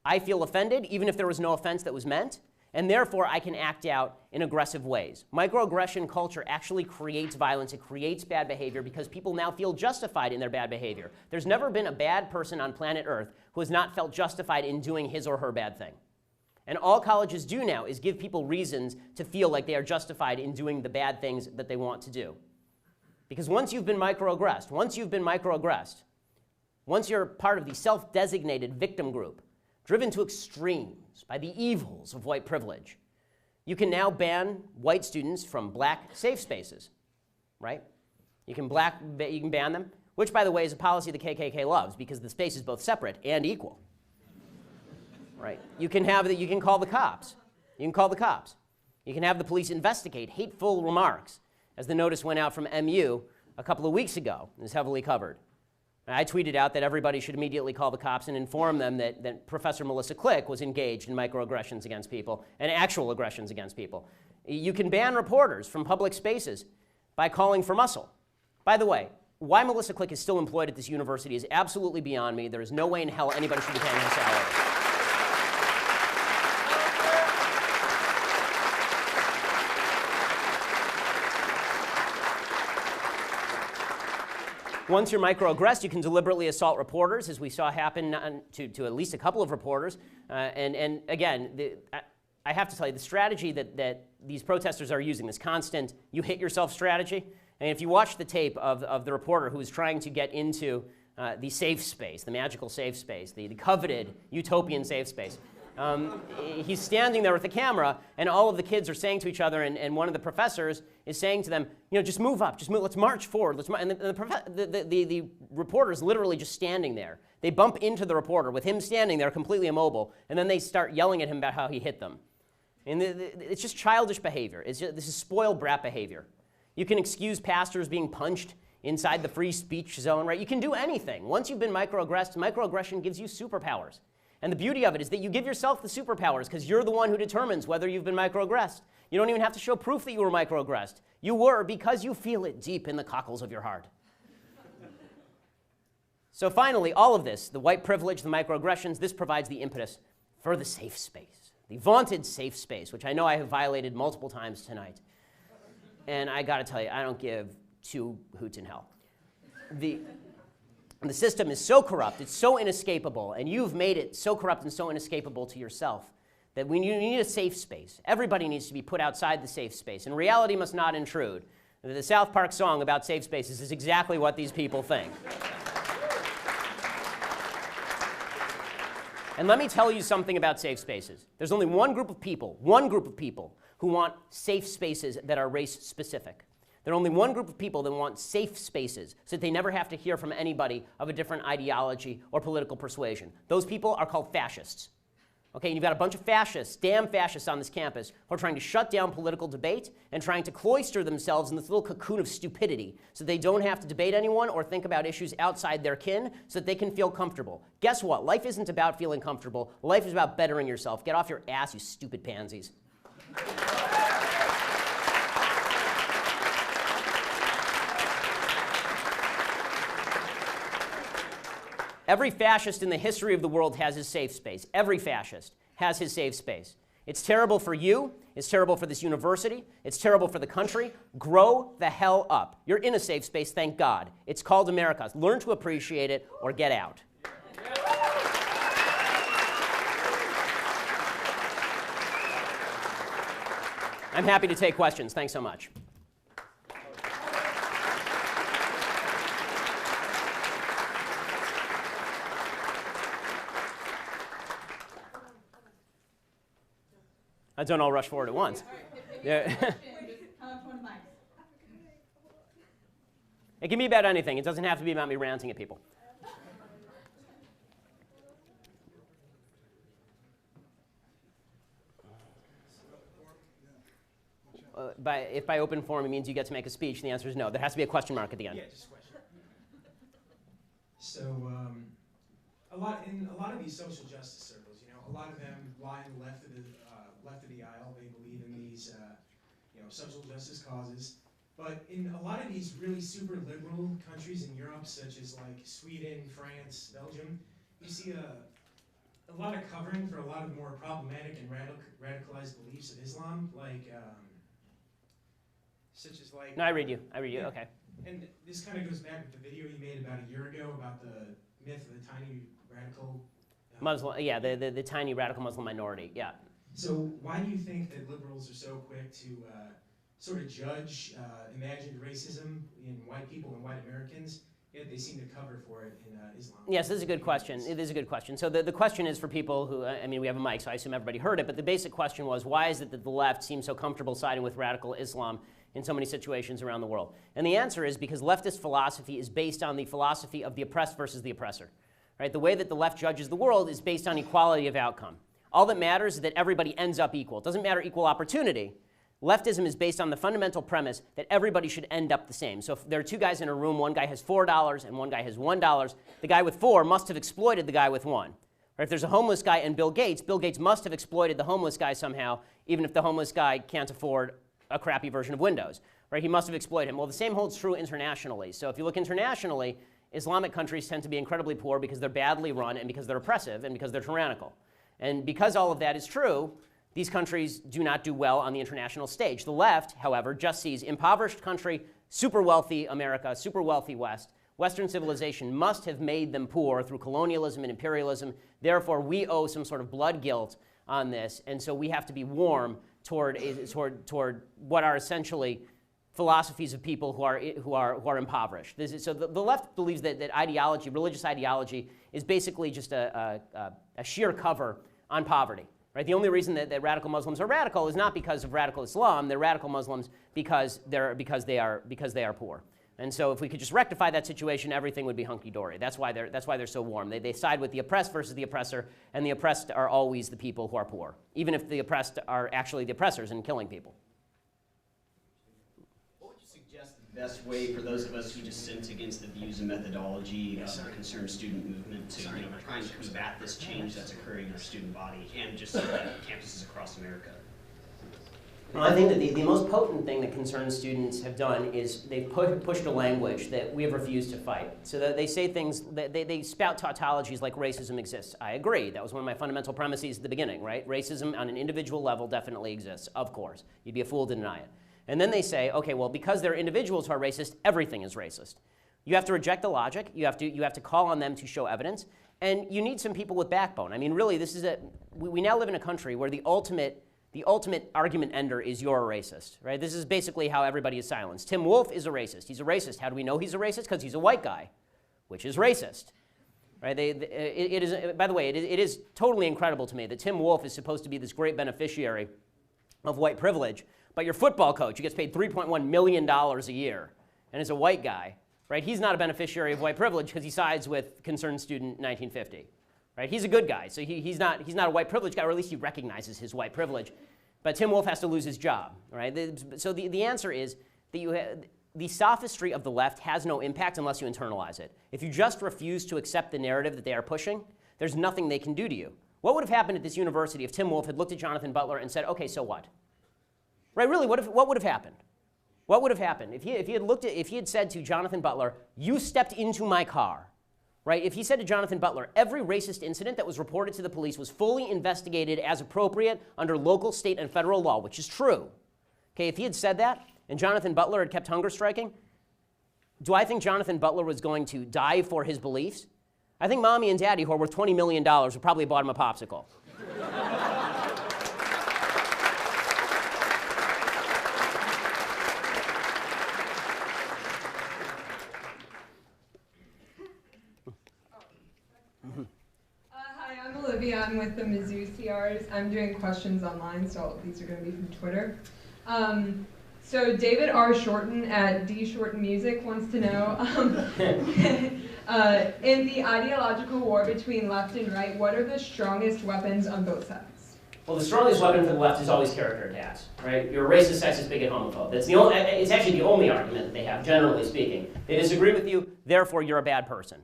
I feel offended, even if there was no offense that was meant, and therefore I can act out in aggressive ways. Microaggression culture actually creates violence. It creates bad behavior because people now feel justified in their bad behavior. There's never been a bad person on planet Earth who has not felt justified in doing his or her bad thing. And all colleges do now is give people reasons to feel like they are justified in doing the bad things that they want to do. Because once you've been microaggressed, once you're part of the self-designated victim group, driven to extremes by the evils of white privilege, you can now ban white students from black safe spaces, right? You can ban them, which, by the way, is a policy the KKK loves because the space is both separate and equal. Right. You can call the cops. You can call the cops. You can have the police investigate hateful remarks, as the notice went out from MU a couple of weeks ago and is heavily covered. And I tweeted out that everybody should immediately call the cops and inform them that Professor Melissa Click was engaged in microaggressions against people and actual aggressions against people. You can ban reporters from public spaces by calling for muscle. By the way, why Melissa Click is still employed at this university is absolutely beyond me. There is no way in hell anybody should be paying her salary. Once you're microaggressed, you can deliberately assault reporters, as we saw happen to at least a couple of reporters. And again, I have to tell you, the strategy that these protesters are using, this constant you hit yourself strategy, and if you watch the tape of the reporter who was trying to get into the safe space, the magical safe space, the coveted utopian safe space, he's standing there with the camera, and all of the kids are saying to each other, and one of the professors is saying to them, just move up, just move, let's march forward. And the reporter is literally just standing there. They bump into the reporter with him standing there completely immobile, and then they start yelling at him about how he hit them. And it's just childish behavior. This is spoiled brat behavior. You can excuse pastors being punched inside the free speech zone, right? You can do anything. Once you've been microaggressed, microaggression gives you superpowers. And the beauty of it is that you give yourself the superpowers because you're the one who determines whether you've been microaggressed. You don't even have to show proof that you were microaggressed. You were because you feel it deep in the cockles of your heart. So finally, all of this, the white privilege, the microaggressions, this provides the impetus for the safe space, the vaunted safe space, which I know I have violated multiple times tonight. And I got to tell you, I don't give two hoots in hell. The system is so corrupt, it's so inescapable, and you've made it so corrupt and so inescapable to yourself that you need a safe space. Everybody needs to be put outside the safe space, and reality must not intrude. The South Park song about safe spaces is exactly what these people think. And let me tell you something about safe spaces. There's only one group of people who want safe spaces that are race-specific. There are only one group of people that want safe spaces so that they never have to hear from anybody of a different ideology or political persuasion. Those people are called fascists. Okay, and you've got a bunch of fascists, damn fascists on this campus, who are trying to shut down political debate and trying to cloister themselves in this little cocoon of stupidity so they don't have to debate anyone or think about issues outside their kin so that they can feel comfortable. Guess what? Life isn't about feeling comfortable. Life is about bettering yourself. Get off your ass, you stupid pansies. Every fascist in the history of the world has his safe space. Every fascist has his safe space. It's terrible for you. It's terrible for this university. It's terrible for the country. Grow the hell up. You're in a safe space, thank God. It's called America. Learn to appreciate it or get out. I'm happy to take questions. Thanks so much. Don't all rush forward at once. Yeah. It can be about anything. It doesn't have to be about me ranting at people. If by open forum it means you get to make a speech, the answer is no. There has to be a question mark at the end. Yeah, just a question. So, in a lot of these social justice circles, a lot of them lie on the left of the aisle. They believe in these, social justice causes. But in a lot of these really super liberal countries in Europe, such as like Sweden, France, Belgium, you see a lot of covering for a lot of more problematic and radicalized beliefs of Islam, such as like. No, I read you. Yeah. Okay. And this kind of goes back with the video you made about a year ago about the myth of the tiny radical. Muslim, yeah, the tiny radical Muslim minority, yeah. So why do you think that liberals are so quick to sort of judge imagined racism in white people and white Americans, yet they seem to cover for it in Islam? Yes, this is a good question. It is a good question. So the question is for people who, we have a mic, so I assume everybody heard it, but the basic question was, why is it that the left seems so comfortable siding with radical Islam in so many situations around the world? And the answer is because leftist philosophy is based on the philosophy of the oppressed versus the oppressor. Right? The way that the left judges the world is based on equality of outcome. All that matters is that everybody ends up equal. It doesn't matter equal opportunity. Leftism is based on the fundamental premise that everybody should end up the same. So if there are two guys in a room, one guy has $4 and one guy has $1, the guy with 4 must have exploited the guy with 1. Or if there's a homeless guy and Bill Gates must have exploited the homeless guy somehow, even if the homeless guy can't afford a crappy version of Windows. Right? He must have exploited him. Well, the same holds true internationally. So if you look internationally, Islamic countries tend to be incredibly poor because they're badly run and because they're oppressive and because they're tyrannical. And because all of that is true, these countries do not do well on the international stage. The left, however, just sees impoverished country, super wealthy America, super wealthy West, Western civilization must have made them poor through colonialism and imperialism. Therefore, we owe some sort of blood guilt on this, and so we have to be warm toward what are essentially philosophies of people who are impoverished. So the left believes that ideology, religious ideology, is basically just a sheer cover on poverty. Right? The only reason that radical Muslims are radical is not because of radical Islam. They're radical Muslims because they are poor. And so if we could just rectify that situation, everything would be hunky-dory. That's why they're so warm. They side with the oppressed versus the oppressor, and the oppressed are always the people who are poor, even if the oppressed are actually the oppressors and killing people. What would you suggest the best way for those of us who dissent against the views and methodology of the concerned student movement to try and combat this change that's occurring in our student body and just campuses across America? Well, I think that the most potent thing that concerned students have done is they've pushed a language that we have refused to fight. So that they say things, they spout tautologies like racism exists. I agree. That was one of my fundamental premises at the beginning, right? Racism on an individual level definitely exists, of course. You'd be a fool to deny it. And then they say, okay, well, because there are individuals who are racist, everything is racist. You have to reject the logic. You have to call on them to show evidence. And you need some people with backbone. I mean, really, we now live in a country where the ultimate argument ender is you're a racist, right? This is basically how everybody is silenced. Tim Wolf is a racist. He's a racist. How do we know he's a racist? Because he's a white guy, which is racist, right? By the way, it is totally incredible to me that Tim Wolf is supposed to be this great beneficiary of white privilege, but your football coach, who gets paid $3.1 million a year, and is a white guy, right? He's not a beneficiary of white privilege because he sides with concerned student 1950. Right? He's a good guy, so he's not a white privilege guy, or at least he recognizes his white privilege. But Tim Wolf has to lose his job. Right? So the answer is that the sophistry of the left has no impact unless you internalize it. If you just refuse to accept the narrative that they are pushing, there's nothing they can do to you. What would have happened at this university if Tim Wolf had looked at Jonathan Butler and said, okay, so what? Right? Really, what would have happened? What would have happened if he had said to Jonathan Butler, you stepped into my car? Right? If he said to Jonathan Butler, every racist incident that was reported to the police was fully investigated as appropriate under local, state, and federal law, which is true. Okay, if he had said that and Jonathan Butler had kept hunger striking, do I think Jonathan Butler was going to die for his beliefs? I think mommy and daddy, who are worth $20 million, would probably bought him a popsicle. I'm with the Mizzou CRs. I'm doing questions online, so these are going to be from Twitter. So David R. Shorten at D. Shorten Music wants to know, in the ideological war between left and right, what are the strongest weapons on both sides? Well, the strongest weapon for the left is always character attacks, right? You're a racist, sexist, bigot, homophobe. It's actually the only argument that they have, generally speaking. They disagree with you, therefore you're a bad person.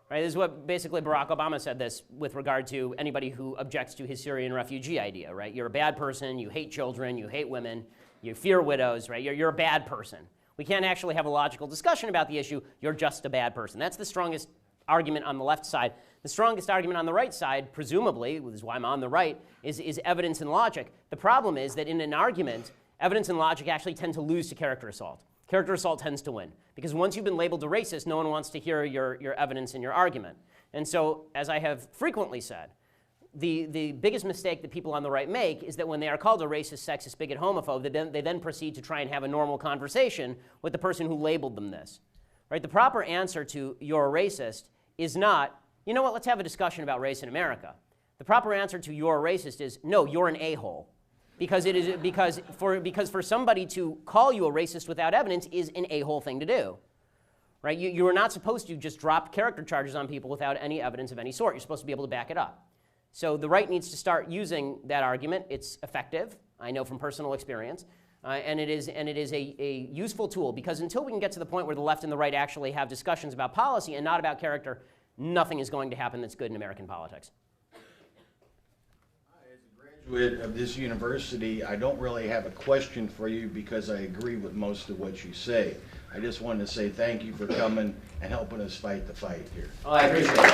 Right, this is what basically Barack Obama said this with regard to anybody who objects to his Syrian refugee idea, right? You're a bad person, you hate children, you hate women, you fear widows, right? You're a bad person. We can't actually have a logical discussion about the issue, you're just a bad person. That's the strongest argument on the left side. The strongest argument on the right side, presumably, which is why I'm on the right, is evidence and logic. The problem is that in an argument, evidence and logic actually tend to lose to character assault. Character assault tends to win. Because once you've been labeled a racist, no one wants to hear your evidence and your argument. And so, as I have frequently said, the biggest mistake that people on the right make is that when they are called a racist, sexist, bigot, homophobe, they then proceed to try and have a normal conversation with the person who labeled them this. Right? The proper answer to you're a racist is not, you know what, let's have a discussion about race in America. The proper answer to you're a racist is, no, you're an a-hole. Because for somebody to call you a racist without evidence is an a-hole thing to do. Right? You are not supposed to just drop character charges on people without any evidence of any sort. You're supposed to be able to back it up. So the right needs to start using that argument. It's effective, I know from personal experience, and it is a useful tool, because until we can get to the point where the left and the right actually have discussions about policy and not about character, nothing is going to happen that's good in American politics. Graduate of this university, I don't really have a question for you because I agree with most of what you say. I just wanted to say thank you for coming and helping us fight the fight here. Oh, I appreciate it.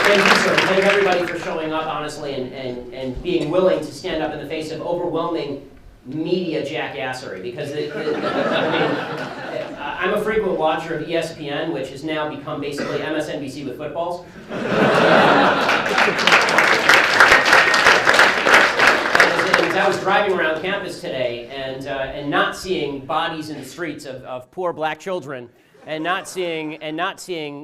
Thank you, sir. Thank everybody for showing up, honestly, and being willing to stand up in the face of overwhelming media jackassery, because I'm a frequent watcher of ESPN, which has now become basically MSNBC with footballs. I was driving around campus today and not seeing bodies in the streets of poor black children, and not seeing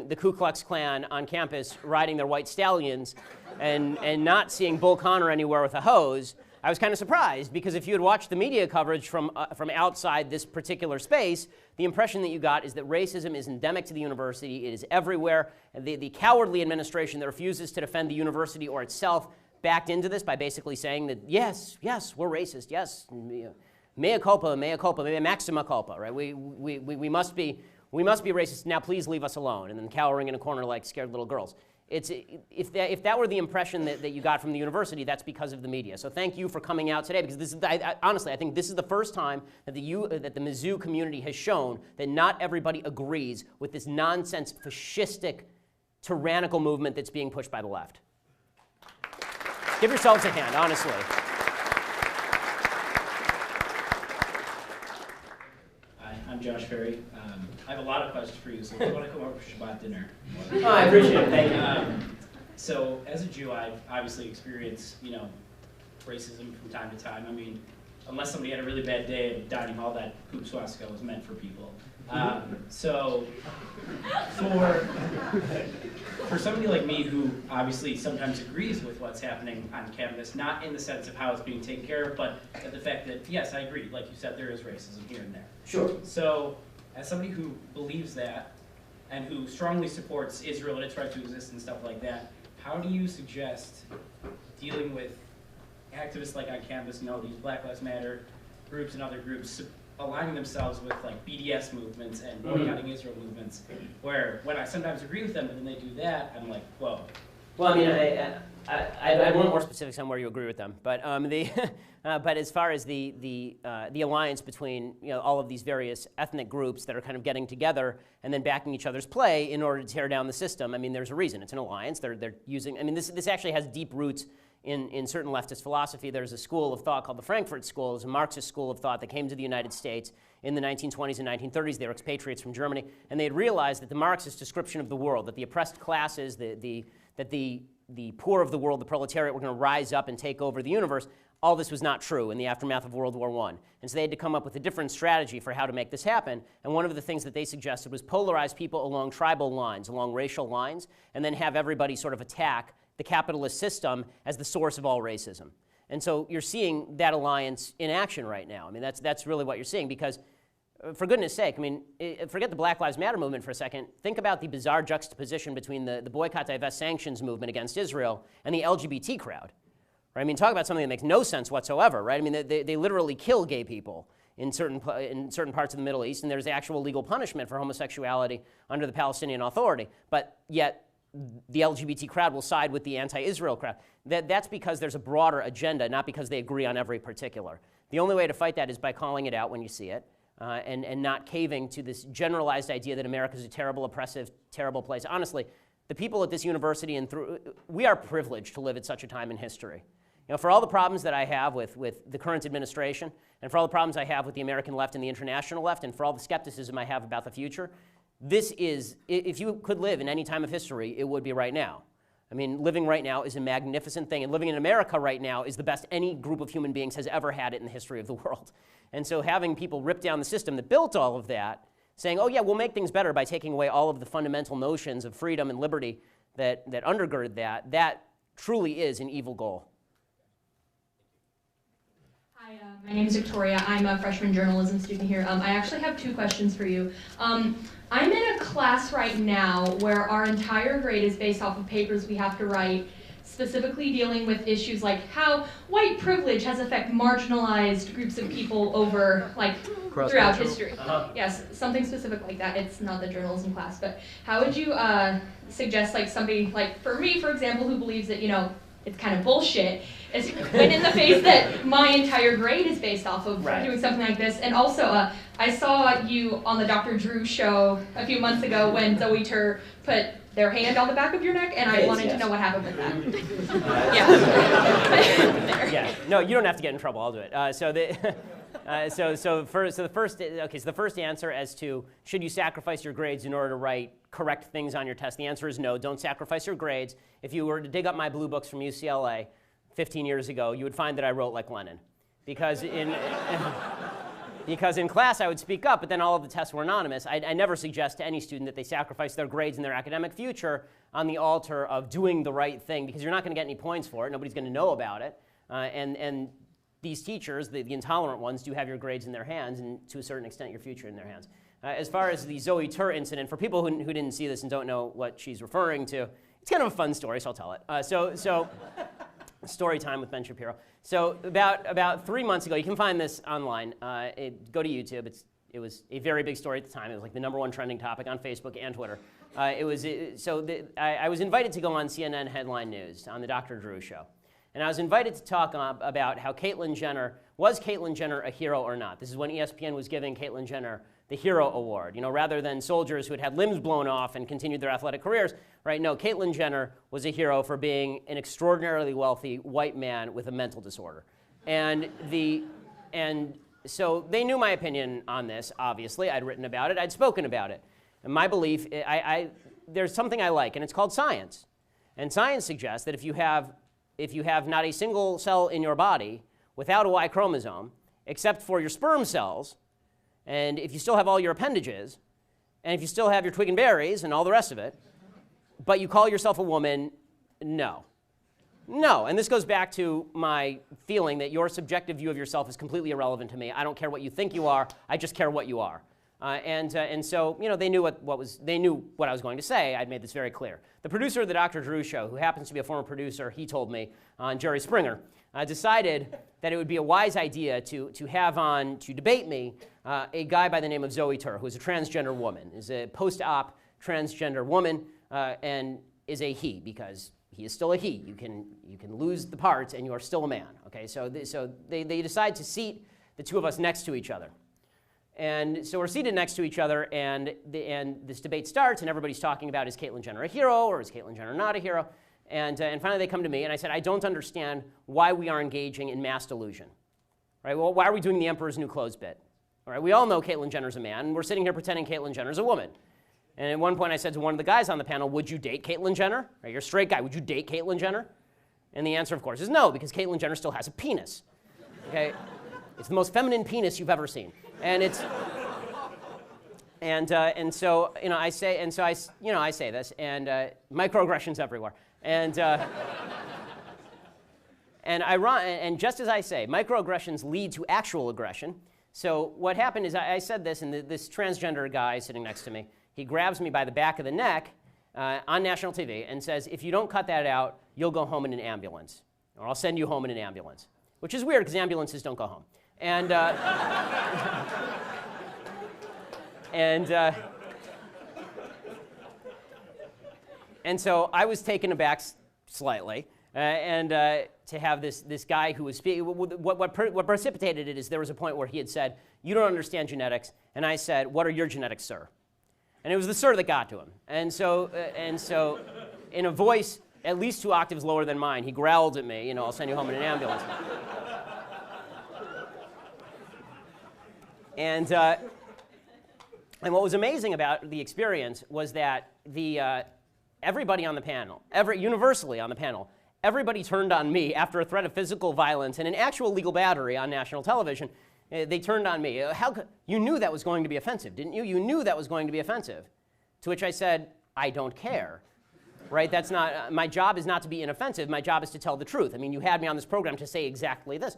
the Ku Klux Klan on campus riding their white stallions, and not seeing Bull Connor anywhere with a hose. I was kind of surprised, because if you had watched the media coverage from outside this particular space, the impression that you got is that racism is endemic to the university. It is everywhere. And the cowardly administration that refuses to defend the university or itself backed into this by basically saying that, yes, we're racist, yes, mea culpa, maxima culpa, right? We must be racist, now please leave us alone, and then cowering in a corner like scared little girls. If that were the impression that you got from the university, that's because of the media. So thank you for coming out today, because this is, honestly, I think this is the first time that the Mizzou community has shown that not everybody agrees with this nonsense, fascistic, tyrannical movement that's being pushed by the left. Give yourselves a hand, honestly. Hi, I'm Josh Ferry. I have a lot of questions for you, so if you want to come over for Shabbat dinner. Oh, I appreciate it, thank you. So, as a Jew, I've obviously experienced, racism from time to time. I mean, unless somebody had a really bad day at dining hall, that poop swastika was meant for people. So, for somebody like me who obviously sometimes agrees with what's happening on campus, not in the sense of how it's being taken care of, but at the fact that, yes, I agree, like you said, there is racism here and there. Sure. So, as somebody who believes that, and who strongly supports Israel and its right to exist and stuff like that, how do you suggest dealing with activists like on campus, these Black Lives Matter groups and other groups aligning themselves with like BDS movements and boycotting Israel movements, where when I sometimes agree with them, but then they do that, I'm like, whoa. Well, I mean, I want more specifics on where you agree with them, but but as far as the alliance between all of these various ethnic groups that are kind of getting together and then backing each other's play in order to tear down the system, I mean, there's a reason. It's an alliance. They're using. I mean, this actually has deep roots in certain leftist philosophy. There's a school of thought called the Frankfurt School. It's a Marxist school of thought that came to the United States in the 1920s and 1930s. They were expatriates from Germany, and they had realized that the Marxist description of the world, that the oppressed classes, that the poor of the world, the proletariat, were going to rise up and take over the universe, all this was not true in the aftermath of World War I. And so they had to come up with a different strategy for how to make this happen. And one of the things that they suggested was polarize people along tribal lines, along racial lines, and then have everybody sort of attack the capitalist system as the source of all racism. And so you're seeing that alliance in action right now. I mean, that's really what you're seeing, because for goodness sake, I mean, forget the Black Lives Matter movement for a second. Think about the bizarre juxtaposition between the boycott, divest, sanctions movement against Israel and the LGBT crowd. Right? I mean, talk about something that makes no sense whatsoever, right? I mean, they literally kill gay people in certain parts of the Middle East, and there's actual legal punishment for homosexuality under the Palestinian Authority. But yet, the LGBT crowd will side with the anti-Israel crowd. That's because there's a broader agenda, not because they agree on every particular. The only way to fight that is by calling it out when you see it, and not caving to this generalized idea that America is a terrible, oppressive, terrible place. Honestly, the people at this university, we are privileged to live at such a time in history. For all the problems that I have with the current administration, and for all the problems I have with the American left and the international left, and for all the skepticism I have about the future, this is, if you could live in any time of history, it would be right now. I mean, living right now is a magnificent thing, and living in America right now is the best any group of human beings has ever had it in the history of the world. And so having people rip down the system that built all of that, saying, oh yeah, we'll make things better by taking away all of the fundamental notions of freedom and liberty that undergird that truly is an evil goal. Hi, my name is Victoria. I'm a freshman journalism student here. I actually have two questions for you. I'm in a class right now where our entire grade is based off of papers we have to write, specifically dealing with issues like how white privilege has affected marginalized groups of people over, like, throughout history. Yes, something specific like that. It's not the journalism class, but how would you suggest, like, somebody, like, for me, for example, who believes that, it's kind of bullshit, is when in the face that my entire grade is based off of doing something like this. And also, I saw you on the Dr. Drew show a few months ago when Zoe Tur put their hand on the back of your neck, and I wanted to know what happened with that. Yeah. No, you don't have to get in trouble. I'll do it. The first answer as to should you sacrifice your grades in order to write correct things on your test, the answer is no. Don't sacrifice your grades. If you were to dig up my blue books from UCLA 15 years ago, you would find that I wrote like Lenin, because in class I would speak up, but then all of the tests were anonymous. I never suggest to any student that they sacrifice their grades and their academic future on the altar of doing the right thing, because you're not going to get any points for it. Nobody's going to know about it. And these teachers, the intolerant ones, do have your grades in their hands, and to a certain extent your future in their hands. As far as the Zoe Tur incident, for people who didn't see this and don't know what she's referring to, it's kind of a fun story, so I'll tell it. Story time with Ben Shapiro. So about 3 months ago, you can find this online. Go to YouTube. It was a very big story at the time. It was like the #1 trending topic on Facebook and Twitter. I was invited to go on CNN Headline News on the Dr. Drew show. And I was invited to talk about how was Caitlyn Jenner a hero or not? This is when ESPN was giving Caitlyn Jenner the Hero Award. You know, rather than soldiers who had limbs blown off and continued their athletic careers, right? No, Caitlyn Jenner was a hero for being an extraordinarily wealthy white man with a mental disorder. And so they knew my opinion on this, obviously. I'd written about it. I'd spoken about it. And my belief, there's something I like, and it's called science. And science suggests that if you have not a single cell in your body without a Y chromosome, except for your sperm cells, and if you still have all your appendages, and if you still have your twig and berries and all the rest of it, but you call yourself a woman, no. No, and this goes back to my feeling that your subjective view of yourself is completely irrelevant to me. I don't care what you think you are, I just care what you are. And so, you know, they knew what I was going to say. I'd made this very clear. The producer of the Dr. Drew show, who happens to be a former producer, he told me, on Jerry Springer, decided that it would be a wise idea to have on, to debate me, a guy by the name of Zoe Tur, who is a transgender woman, is a post-op transgender woman, and is a he, because he is still a he. You can lose the parts and you are still a man. Okay, so they decide to seat the two of us next to each other. And so we're seated next to each other, and this debate starts, and everybody's talking about, is Caitlyn Jenner a hero, or is Caitlyn Jenner not a hero? And finally they come to me, and I said, I don't understand why we are engaging in mass delusion. Right? Well, why are we doing the Emperor's New Clothes bit? All right, we all know Caitlyn Jenner's a man, and we're sitting here pretending Caitlyn Jenner's a woman. And at one point I said to one of the guys on the panel, would you date Caitlyn Jenner? Right, you're a straight guy, would you date Caitlyn Jenner? And the answer, of course, is no, because Caitlyn Jenner still has a penis. Okay? It's the most feminine penis you've ever seen. And it's... And so, you know, I say this, and microaggressions everywhere. And just as I say, microaggressions lead to actual aggression. So what happened is I said this, and this transgender guy sitting next to me, he grabs me by the back of the neck on national TV and says, if you don't cut that out, you'll go home in an ambulance, or I'll send you home in an ambulance, which is weird because ambulances don't go home. And so I was taken aback slightly, to have this guy who was speaking. What precipitated it is there was a point where he had said, "You don't understand genetics," and I said, "What are your genetics, sir?" And it was the "sir" that got to him. And so, in a voice at least 2 octaves lower than mine, he growled at me, "You know, I'll send you home in an ambulance." And what was amazing about the experience was that everybody on the panel, universally on the panel, everybody turned on me after a threat of physical violence and an actual legal battery on national television. They turned on me. You knew that was going to be offensive, didn't you? You knew that was going to be offensive. To which I said, I don't care. Right? That's not, my job is not to be inoffensive. My job is to tell the truth. I mean, you had me on this program to say exactly this.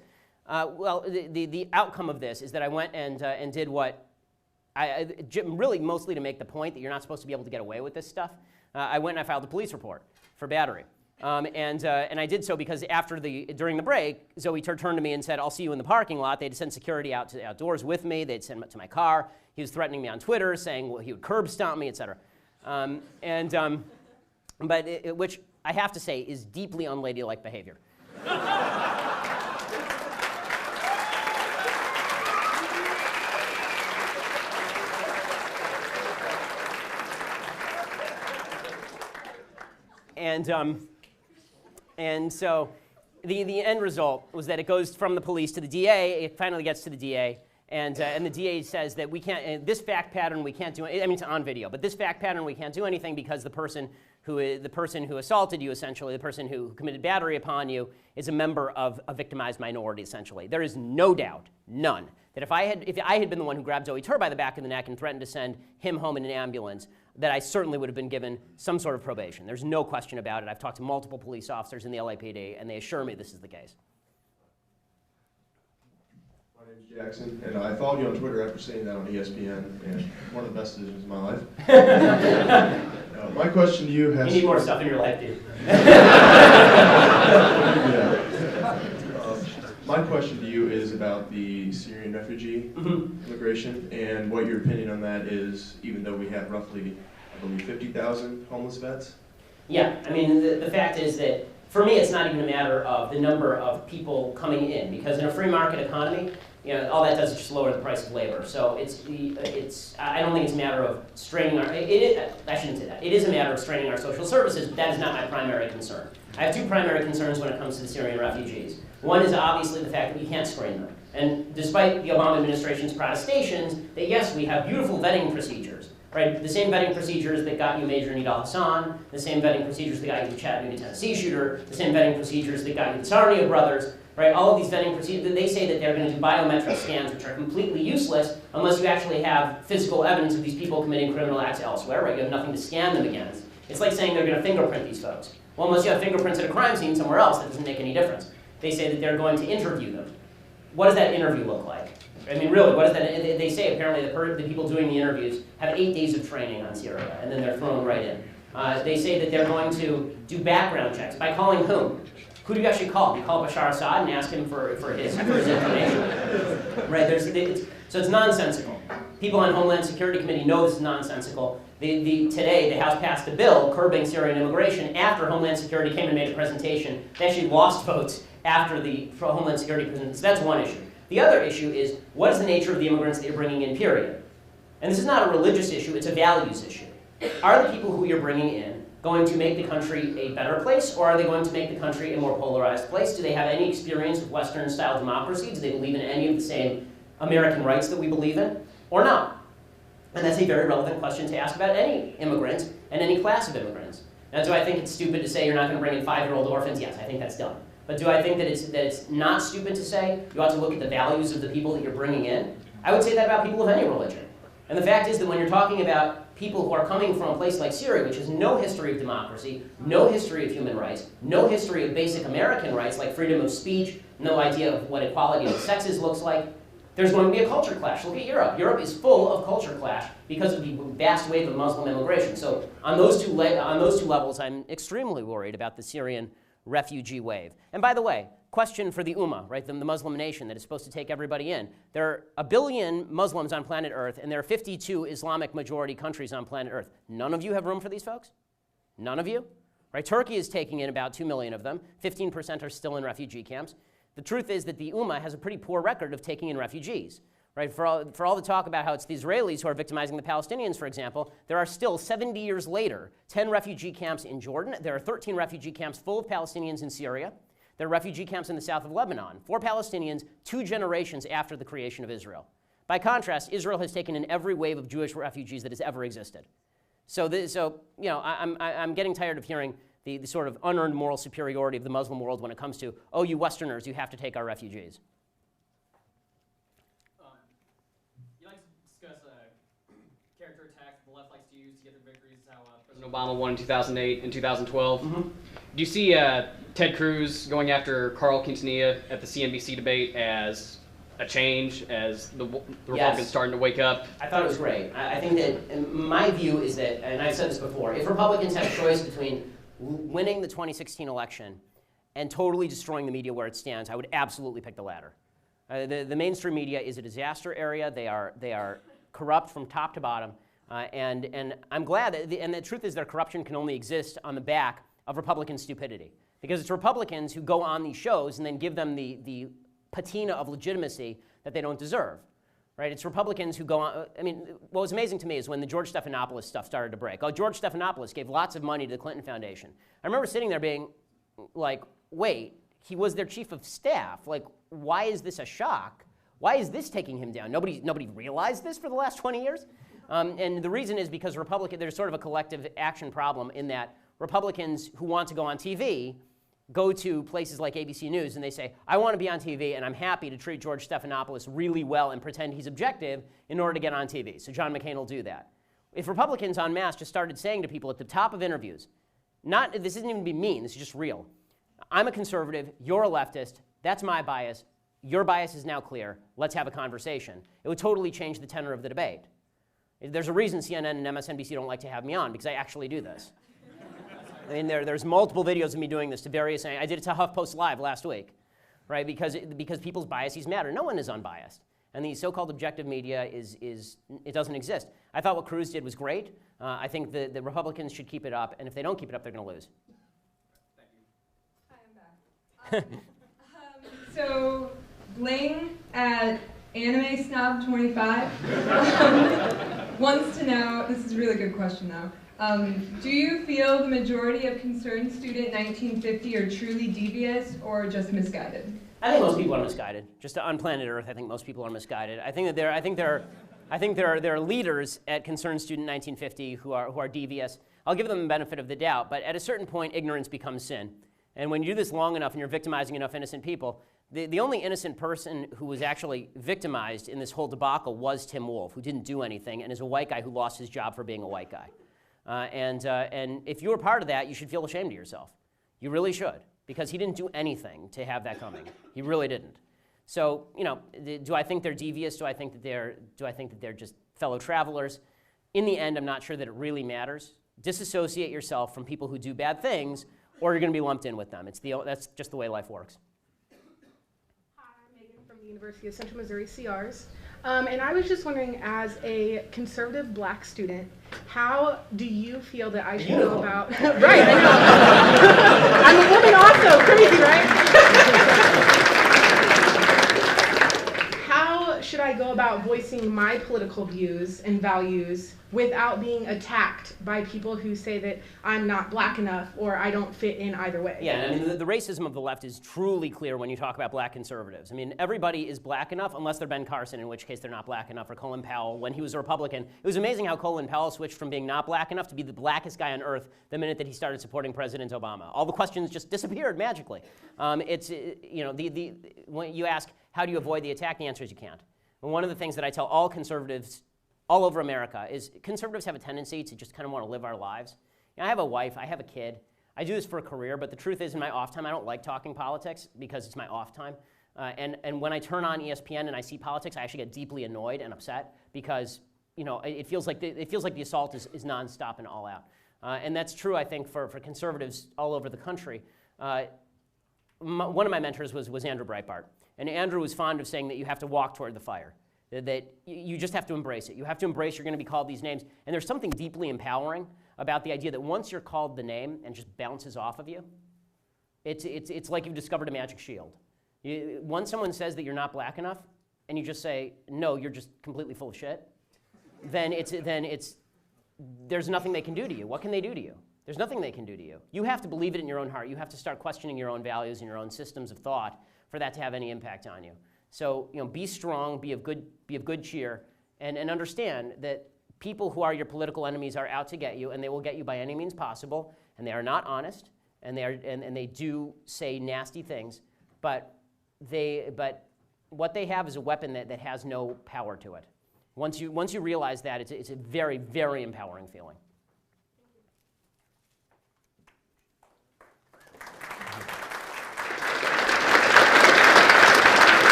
Well, the outcome of this is that I went and did what really mostly to make the point that you're not supposed to be able to get away with this stuff. I went and I filed a police report for battery. And I did so because during the break, Zoe turned to me and said, I'll see you in the parking lot. They'd send security out to the outdoors with me. They'd send him to my car. He was threatening me on Twitter, saying he would curb stomp me, et cetera. Which I have to say, is deeply unladylike behavior. And so the end result was that it goes from the police to the DA. It finally gets to the DA, and the DA says that we can't. This fact pattern we can't do. I mean, it's on video, but this fact pattern we can't do anything because the person who assaulted you, essentially, the person who committed battery upon you, is a member of a victimized minority. Essentially, there is no doubt, none, that if I had been the one who grabbed Zoe Tur by the back of the neck and threatened to send him home in an ambulance, that I certainly would have been given some sort of probation. There's no question about it. I've talked to multiple police officers in the LAPD, and they assure me this is the case. My name's Jackson, and I followed you on Twitter after seeing that on ESPN, and one of the best decisions of my life. My question to you has... You need more stuff in your life, dude. My question to you is about the Syrian refugee immigration, and what your opinion on that is, even though we have roughly, I believe, 50,000 homeless vets? Yeah, I mean, the fact is that, for me, it's not even a matter of the number of people coming in, because in a free market economy, you know, all that does is just lower the price of labor. So I don't think it's a matter of straining our, I shouldn't say that. It is a matter of straining our social services, but that is not my primary concern. I have two primary concerns when it comes to the Syrian refugees. One is obviously the fact that we can't screen them. And despite the Obama administration's protestations, that yes, we have beautiful vetting procedures, right? The same vetting procedures that got you Major Nidal Hassan, the same vetting procedures that got you the Chattanooga, Tennessee shooter, the same vetting procedures that got you the Sarnia brothers, right? All of these vetting procedures, they say that they're going to do biometric scans, which are completely useless unless you actually have physical evidence of these people committing criminal acts elsewhere, right? You have nothing to scan them against. It's like saying they're going to fingerprint these folks. Well, unless you have fingerprints at a crime scene somewhere else, that doesn't make any difference. They say that they're going to interview them. What does that interview look like? I mean, really, what is that? They say apparently the people doing the interviews have 8 days of training on Syria, and then they're thrown right in. They say that they're going to do background checks. By calling whom? Who do you actually call? You call Bashar Assad and ask him for his information. Right? So it's nonsensical. People on Homeland Security Committee know this is nonsensical. Today, the House passed a bill curbing Syrian immigration after Homeland Security came and made a presentation. They actually lost votes after the Homeland Security presentation. So that's one issue. The other issue is, what is the nature of the immigrants that you're bringing in, period? And this is not a religious issue, it's a values issue. Are the people who you're bringing in going to make the country a better place, or are they going to make the country a more polarized place? Do they have any experience with Western-style democracy? Do they believe in any of the same American rights that we believe in, or not? And that's a very relevant question to ask about any immigrant and any class of immigrants. Now, do I think it's stupid to say you're not going to bring in 5-year-old orphans? Yes, I think that's dumb. But do I think that it's not stupid to say you ought to look at the values of the people that you're bringing in? I would say that about people of any religion. And the fact is that when you're talking about people who are coming from a place like Syria, which has no history of democracy, no history of human rights, no history of basic American rights like freedom of speech, no idea of what equality of the sexes looks like, there's going to be a culture clash. Look at Europe. Europe is full of culture clash because of the vast wave of Muslim immigration. So on those two levels, I'm extremely worried about the Syrian refugee wave. And by the way, question for the Ummah, right, the Muslim nation that is supposed to take everybody in. There are 1 billion Muslims on planet Earth, and there are 52 Islamic majority countries on planet Earth. None of you have room for these folks? None of you? Right? Turkey is taking in about 2 million of them. 15% are still in refugee camps. The truth is that the Ummah has a pretty poor record of taking in refugees. Right? For all the talk about how it's the Israelis who are victimizing the Palestinians, for example, there are still, 70 years later, 10 refugee camps in Jordan. There are 13 refugee camps full of Palestinians in Syria. There are refugee camps in the south of Lebanon for Palestinians 2 generations after the creation of Israel. By contrast, Israel has taken in every wave of Jewish refugees that has ever existed. So you know, I'm getting tired of hearing the sort of unearned moral superiority of the Muslim world when it comes to, oh, you Westerners, you have to take our refugees. You like to discuss character attacks the left likes to use to get their victories, how President Obama won in 2008 and 2012. Mm-hmm. Do you see Ted Cruz going after Carl Quintanilla at the CNBC debate as a change, as the Republicans starting to wake up? I thought it was great. I think that my view is that, and I've said this before, if Republicans had a choice between winning the 2016 election and totally destroying the media where it stands, I would absolutely pick the latter. The mainstream media is a disaster area. They are corrupt from top to bottom, and I'm glad that, and the truth is their corruption can only exist on the back of Republican stupidity. Because it's Republicans who go on these shows and then give them the patina of legitimacy that they don't deserve. Right? It's Republicans who go on. I mean, what was amazing to me is when the George Stephanopoulos stuff started to break. Oh, George Stephanopoulos gave lots of money to the Clinton Foundation. I remember sitting there being like, wait, he was their chief of staff. Like, why is this a shock? Why is this taking him down? Nobody realized this for the last 20 years? And the reason is because there's sort of a collective action problem in that Republicans who want to go on TV go to places like ABC News and they say, I want to be on TV and I'm happy to treat George Stephanopoulos really well and pretend he's objective in order to get on TV. So John McCain will do that. If Republicans en masse just started saying to people at the top of interviews, this isn't even be mean, this is just real. I'm a conservative, you're a leftist, that's my bias, your bias is now clear, let's have a conversation. It would totally change the tenor of the debate. There's a reason CNN and MSNBC don't like to have me on, because I actually do this. I mean, there's multiple videos of me doing this to various, I did it to HuffPost Live last week, right? Because people's biases matter. No one is unbiased. And the so-called objective media it doesn't exist. I thought what Cruz did was great. I think the Republicans should keep it up, and if they don't keep it up, they're going to lose. Hi, I'm back. So, Bling at Anime Snob 25 wants to know, this is a really good question though, do you feel the majority of concerned student 1950 are truly devious or just misguided? I think most people are misguided. Just on planet Earth, I think most people are misguided. I think there are leaders at Concerned Student 1950 who are devious. I'll give them the benefit of the doubt, but at a certain point, ignorance becomes sin. And when you do this long enough and you're victimizing enough innocent people, the only innocent person who was actually victimized in this whole debacle was Tim Wolf, who didn't do anything and is a white guy who lost his job for being a white guy. And if you were part of that, you should feel ashamed of yourself. You really should, because he didn't do anything to have that coming. He really didn't. So, you know, do I think they're devious? Do I think that they're just fellow travelers? In the end, I'm not sure that it really matters. Disassociate yourself from people who do bad things, or you're going to be lumped in with them. That's just the way life works. Hi, I'm Megan from the University of Central Missouri CRs. And I was just wondering, as a conservative black student, how do you feel that I should go about... Right, I know. I'm a woman also, crazy, right? How should I go about voicing my political views and values without being attacked by people who say that I'm not black enough or I don't fit in either way? Yeah, I mean, the racism of the left is truly clear when you talk about black conservatives. I mean, everybody is black enough, unless they're Ben Carson, in which case they're not black enough, or Colin Powell when he was a Republican. It was amazing how Colin Powell switched from being not black enough to be the blackest guy on earth the minute that he started supporting President Obama. All the questions just disappeared magically. When you ask, how do you avoid the attack? The answer is you can't. And one of the things that I tell all conservatives all over America is conservatives have a tendency to just kind of want to live our lives. You know, I have a wife, I have a kid. I do this for a career, but the truth is in my off time, I don't like talking politics because it's my off time. And when I turn on ESPN and I see politics, I actually get deeply annoyed and upset because, you know, it feels like the assault is nonstop and all out. And that's true, I think, for conservatives all over the country. One of my mentors was Andrew Breitbart. And Andrew was fond of saying that you have to walk toward the fire. That you just have to embrace it. You have to embrace you're going to be called these names. And there's something deeply empowering about the idea that once you're called the name and just bounces off of you, it's like you've discovered a magic shield. Once someone says that you're not black enough, and you just say, no, you're just completely full of shit, then there's nothing they can do to you. What can they do to you? There's nothing they can do to you. You have to believe it in your own heart. You have to start questioning your own values and your own systems of thought for that to have any impact on you. So, you know, be strong, be of good cheer, and understand that people who are your political enemies are out to get you, and they will get you by any means possible, and they are not honest, and they do say nasty things, but what they have is a weapon that has no power to it. Once you realize that, it's a very, very empowering feeling.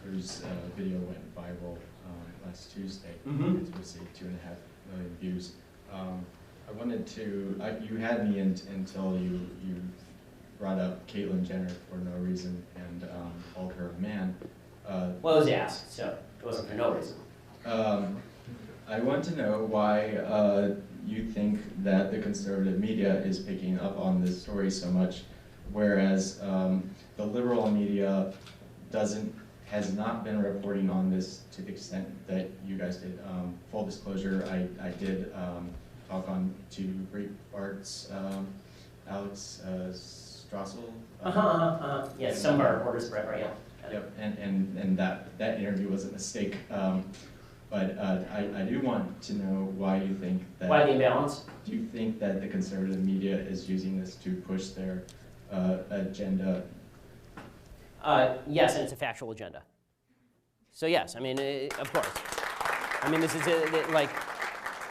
Whose video went viral last Tuesday. It received 2.5 million views. I wanted to, you had me until you brought up Caitlyn Jenner for no reason and called her a man. Well, it was asked, so it wasn't for no reason. I want to know why you think that the conservative media is picking up on this story so much, whereas the liberal media has not been reporting on this to the extent that you guys did. Full disclosure, I did talk on to Breitbart's Alex Strassel. Yes, some of our reporters, Breitbart, yeah. Yep, and that interview was a mistake. But I do want to know why you think that... Why the imbalance? Do you think that the conservative media is using this to push their agenda? Yes, and it's a factual agenda. So yes, I mean, of course. I mean, this is like,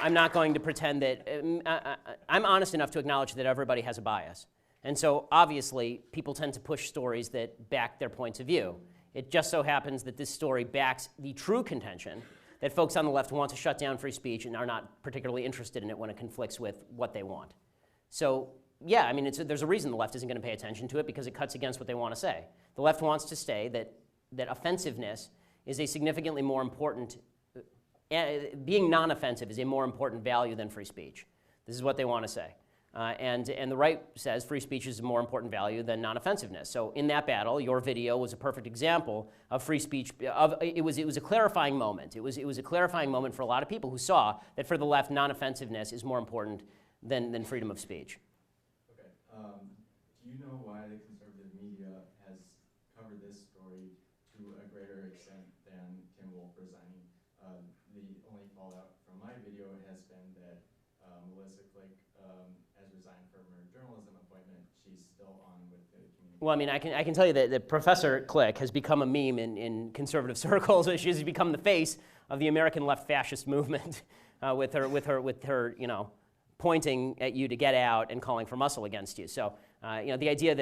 I'm not going to pretend that, I'm honest enough to acknowledge that everybody has a bias. And so obviously, people tend to push stories that back their points of view. It just so happens that this story backs the true contention that folks on the left want to shut down free speech and are not particularly interested in it when it conflicts with what they want. So yeah, I mean, there's a reason the left isn't going to pay attention to it, because it cuts against what they want to say. The left wants to say that offensiveness is a significantly more important, being non-offensive is a more important value than free speech. This is what they want to say. And the right says free speech is a more important value than non-offensiveness. So in that battle, your video was a perfect example of free speech. It was a clarifying moment. It was a clarifying moment for a lot of people who saw that for the left, non-offensiveness is more important than freedom of speech. Okay. Do you know why the conservative media has covered this story to a greater extent than Tim Wolf resigning? The only fallout from my video has been that Melissa Click has resigned from her journalism appointment. She's still on with the community. Well, I mean, I can tell you that Professor Click has become a meme in conservative circles. She has become the face of the American left fascist movement with her, you know, pointing at you to get out and calling for muscle against you. So, you know, the idea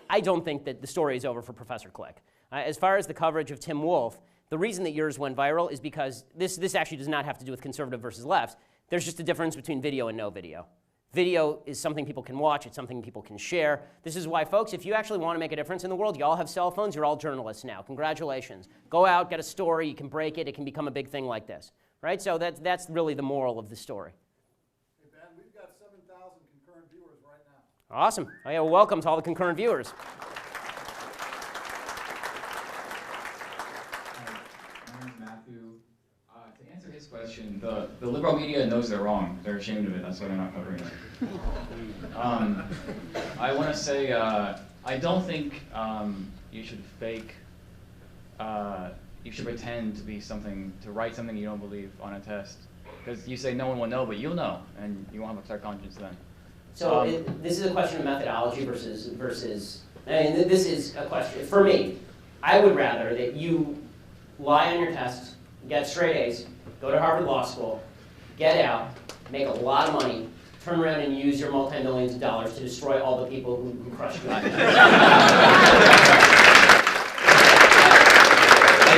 I don't think that the story is over for Professor Click. As far as the coverage of Tim Wolf, the reason that yours went viral is because this actually does not have to do with conservative versus left. There's just a difference between video and no video. Video is something people can watch. It's something people can share. This is why, folks, if you actually want to make a difference in the world, you all have cell phones. You're all journalists now. Congratulations. Go out, get a story. You can break it. It can become a big thing like this. Right? So that's really the moral of the story. Hey, Ben, we've got 7,000 concurrent viewers right now. Awesome. Oh, yeah, well, welcome to all the concurrent viewers. My name's Matthew. To answer his question, the liberal media knows they're wrong. They're ashamed of it. That's why they're not covering it. I want to say I don't think you should fake. You should pretend to be something, to write something you don't believe on a test. Because you say no one will know, but you'll know, and you won't have a clear conscience then. So this is a question of methodology versus, I mean, this is a question. For me, I would rather that you lie on your tests, get straight A's, go to Harvard Law School, get out, make a lot of money, turn around and use your multi-millions of dollars to destroy all the people who crushed you.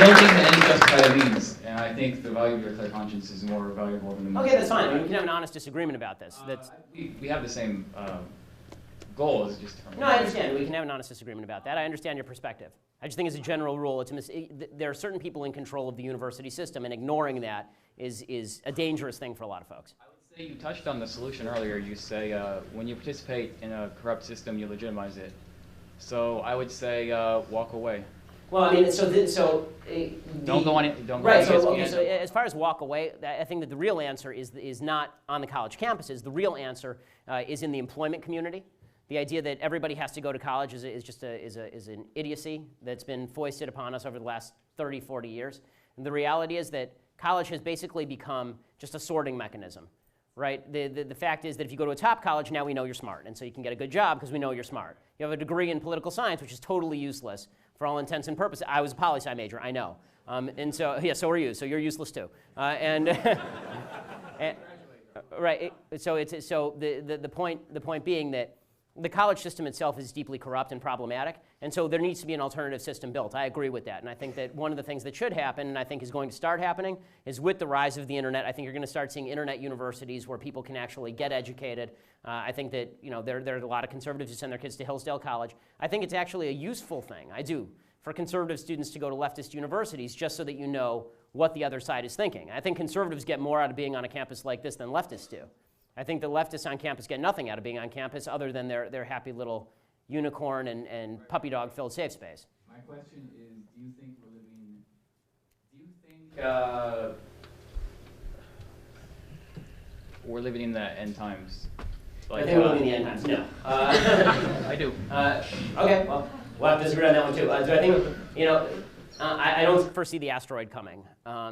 I don't think that any justified means, and I think the value of your clear conscience is more valuable than the Okay, that's fine. I mean, we can have an honest disagreement about this. We have the same goal, it's just different. No, I understand. We can have an honest disagreement about that. I understand your perspective. I just think as a general rule, there are certain people in control of the university system, and ignoring that is a dangerous thing for a lot of folks. I would say you touched on the solution earlier. You say when you participate in a corrupt system, you legitimize it. So I would say walk away. Well, I mean, don't go on it. Don't go right. on So, okay, so as far as walk away, I think that the real answer is not on the college campuses. The real answer is in the employment community. The idea that everybody has to go to college is just an idiocy that's been foisted upon us over the last 30, 40 years. And the reality is that college has basically become just a sorting mechanism, right? The fact is that if you go to a top college, now we know you're smart, and so you can get a good job because we know you're smart. You have a degree in political science, which is totally useless for all intents and purposes. I was a poli-sci major, I know. And so, yeah, so are you, so you're useless too. Right, so the point being that the college system itself is deeply corrupt and problematic, and so there needs to be an alternative system built. I agree with that, and I think that one of the things that should happen, and I think is going to start happening, is with the rise of the internet. I think you're going to start seeing internet universities where people can actually get educated. I think that there are a lot of conservatives who send their kids to Hillsdale College. I think it's actually a useful thing. I do. for conservative students to go to leftist universities just so that you know what the other side is thinking. I think conservatives get more out of being on a campus like this than leftists do. I think the leftists on campus get nothing out of being on campus other than their happy little unicorn and puppy dog filled safe space. My question is, do you think we're living in the end times? Like, I think we're living in the end times. No. I do. Okay, well, we'll have to disagree on that one too. Do I think, I don't foresee the asteroid coming. I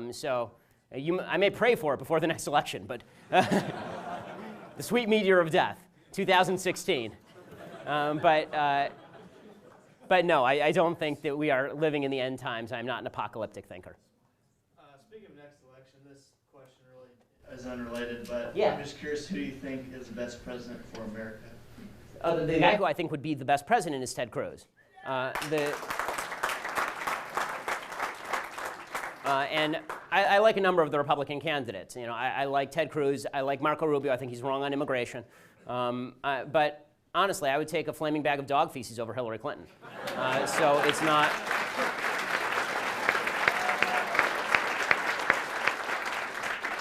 may pray for it before the next election, but the sweet meteor of death, 2016. But no, I don't think that we are living in the end times. I'm not an apocalyptic thinker. Speaking of next election, this question really is unrelated, but yeah. I'm just curious, who do you think is the best president for America? The guy who I think would be the best president is Ted Cruz. And I like a number of the Republican candidates. I like Ted Cruz. I like Marco Rubio. I think he's wrong on immigration. But honestly, I would take a flaming bag of dog feces over Hillary Clinton. So it's not.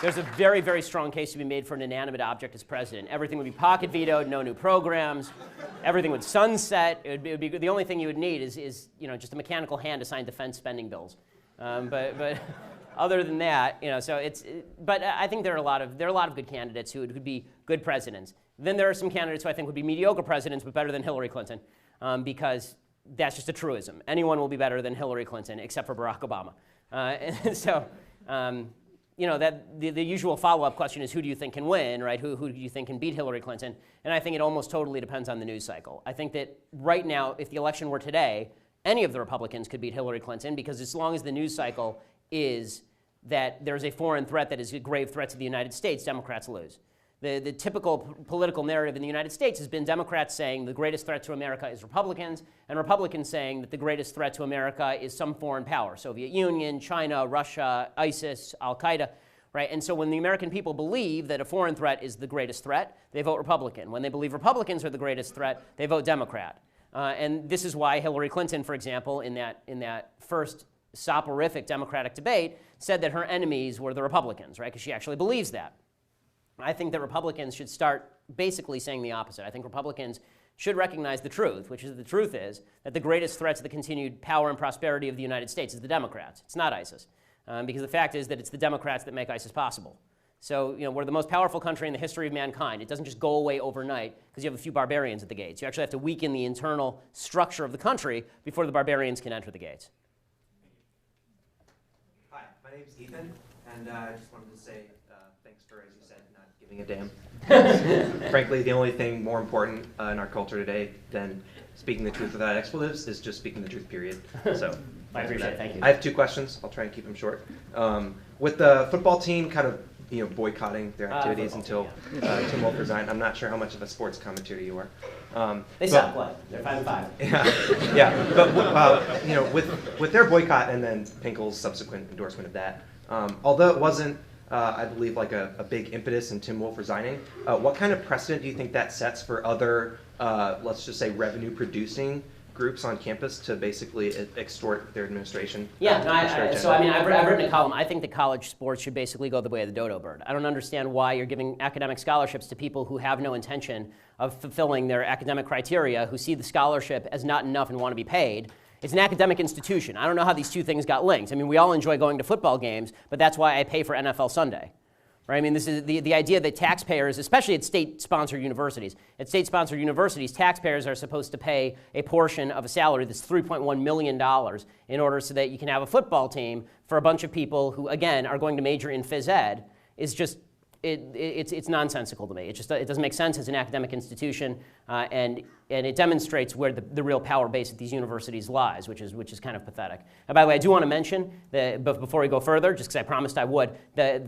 There's a very, very strong case to be made for an inanimate object as president. Everything would be pocket vetoed, no new programs. Everything would sunset. It would be the only thing you would need is just a mechanical hand to sign defense spending bills. But other than that, so it's. But I think there are a lot of good candidates who would be good presidents. Then there are some candidates who I think would be mediocre presidents, but better than Hillary Clinton, because that's just a truism. Anyone will be better than Hillary Clinton, except for Barack Obama. And so. That the usual follow-up question is, who do you think can win, right? Who do you think can beat Hillary Clinton? And I think it almost totally depends on the news cycle. I think that right now, if the election were today, any of the Republicans could beat Hillary Clinton, because as long as the news cycle is that there's a foreign threat that is a grave threat to the United States, Democrats lose. The typical political narrative in the United States has been Democrats saying the greatest threat to America is Republicans, and Republicans saying that the greatest threat to America is some foreign power, Soviet Union, China, Russia, ISIS, Al-Qaeda, right? And so when the American people believe that a foreign threat is the greatest threat, they vote Republican. When they believe Republicans are the greatest threat, they vote Democrat. And this is why Hillary Clinton, for example, in that first soporific Democratic debate, said that her enemies were the Republicans, right? Because she actually believes that. I think that Republicans should start basically saying the opposite. I think Republicans should recognize the truth, which is the truth is that the greatest threat to the continued power and prosperity of the United States is the Democrats. It's not ISIS, because the fact is that it's the Democrats that make ISIS possible. So we're the most powerful country in the history of mankind. It doesn't just go away overnight because you have a few barbarians at the gates. You actually have to weaken the internal structure of the country before the barbarians can enter the gates. Hi, my name's Ethan, and I just wanted to say thanks for, as you said, not giving a damn. Frankly, the only thing more important in our culture today than speaking the truth without expletives is just speaking the truth, period. So I appreciate it. Thank you. I have two questions. I'll try and keep them short. With the football team kind of boycotting their activities until Tim Wolf resigned, I'm not sure how much of a sports commentator you are. They suck. What? They're 5-5. Yeah. But with their boycott and then Pinkel's subsequent endorsement of that, although it wasn't, I believe, like a big impetus in Tim Wolf resigning, what kind of precedent do you think that sets for other, let's just say, revenue-producing groups on campus to basically extort their administration? Yeah, I've written a column. I think that college sports should basically go the way of the dodo bird. I don't understand why you're giving academic scholarships to people who have no intention of fulfilling their academic criteria, who see the scholarship as not enough and want to be paid. It's an academic institution. I don't know how these two things got linked. I mean, we all enjoy going to football games, but that's why I pay for NFL Sunday. Right? I mean, this is the idea that taxpayers, especially at state-sponsored universities, taxpayers are supposed to pay a portion of a salary that's $3.1 million in order so that you can have a football team for a bunch of people who, again, are going to major in phys ed, is just, it's nonsensical to me. It doesn't make sense as an academic institution, and it demonstrates where the real power base at these universities lies, which is kind of pathetic. And by the way, I do want to mention that, before we go further, just because I promised I would, the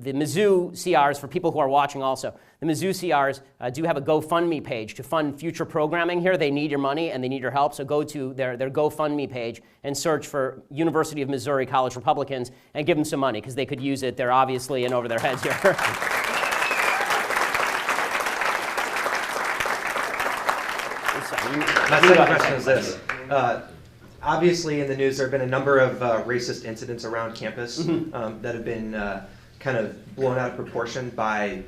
Mizzou CRs, for people who are watching also, the Mizzou CRs do have a GoFundMe page to fund future programming here. They need your money and they need your help, so go to their GoFundMe page and search for University of Missouri College Republicans and give them some money, because they could use it. They're obviously in over their heads here. My second question is this. obviously in the news there have been a number of racist incidents around campus that have been kind of blown out of proportion by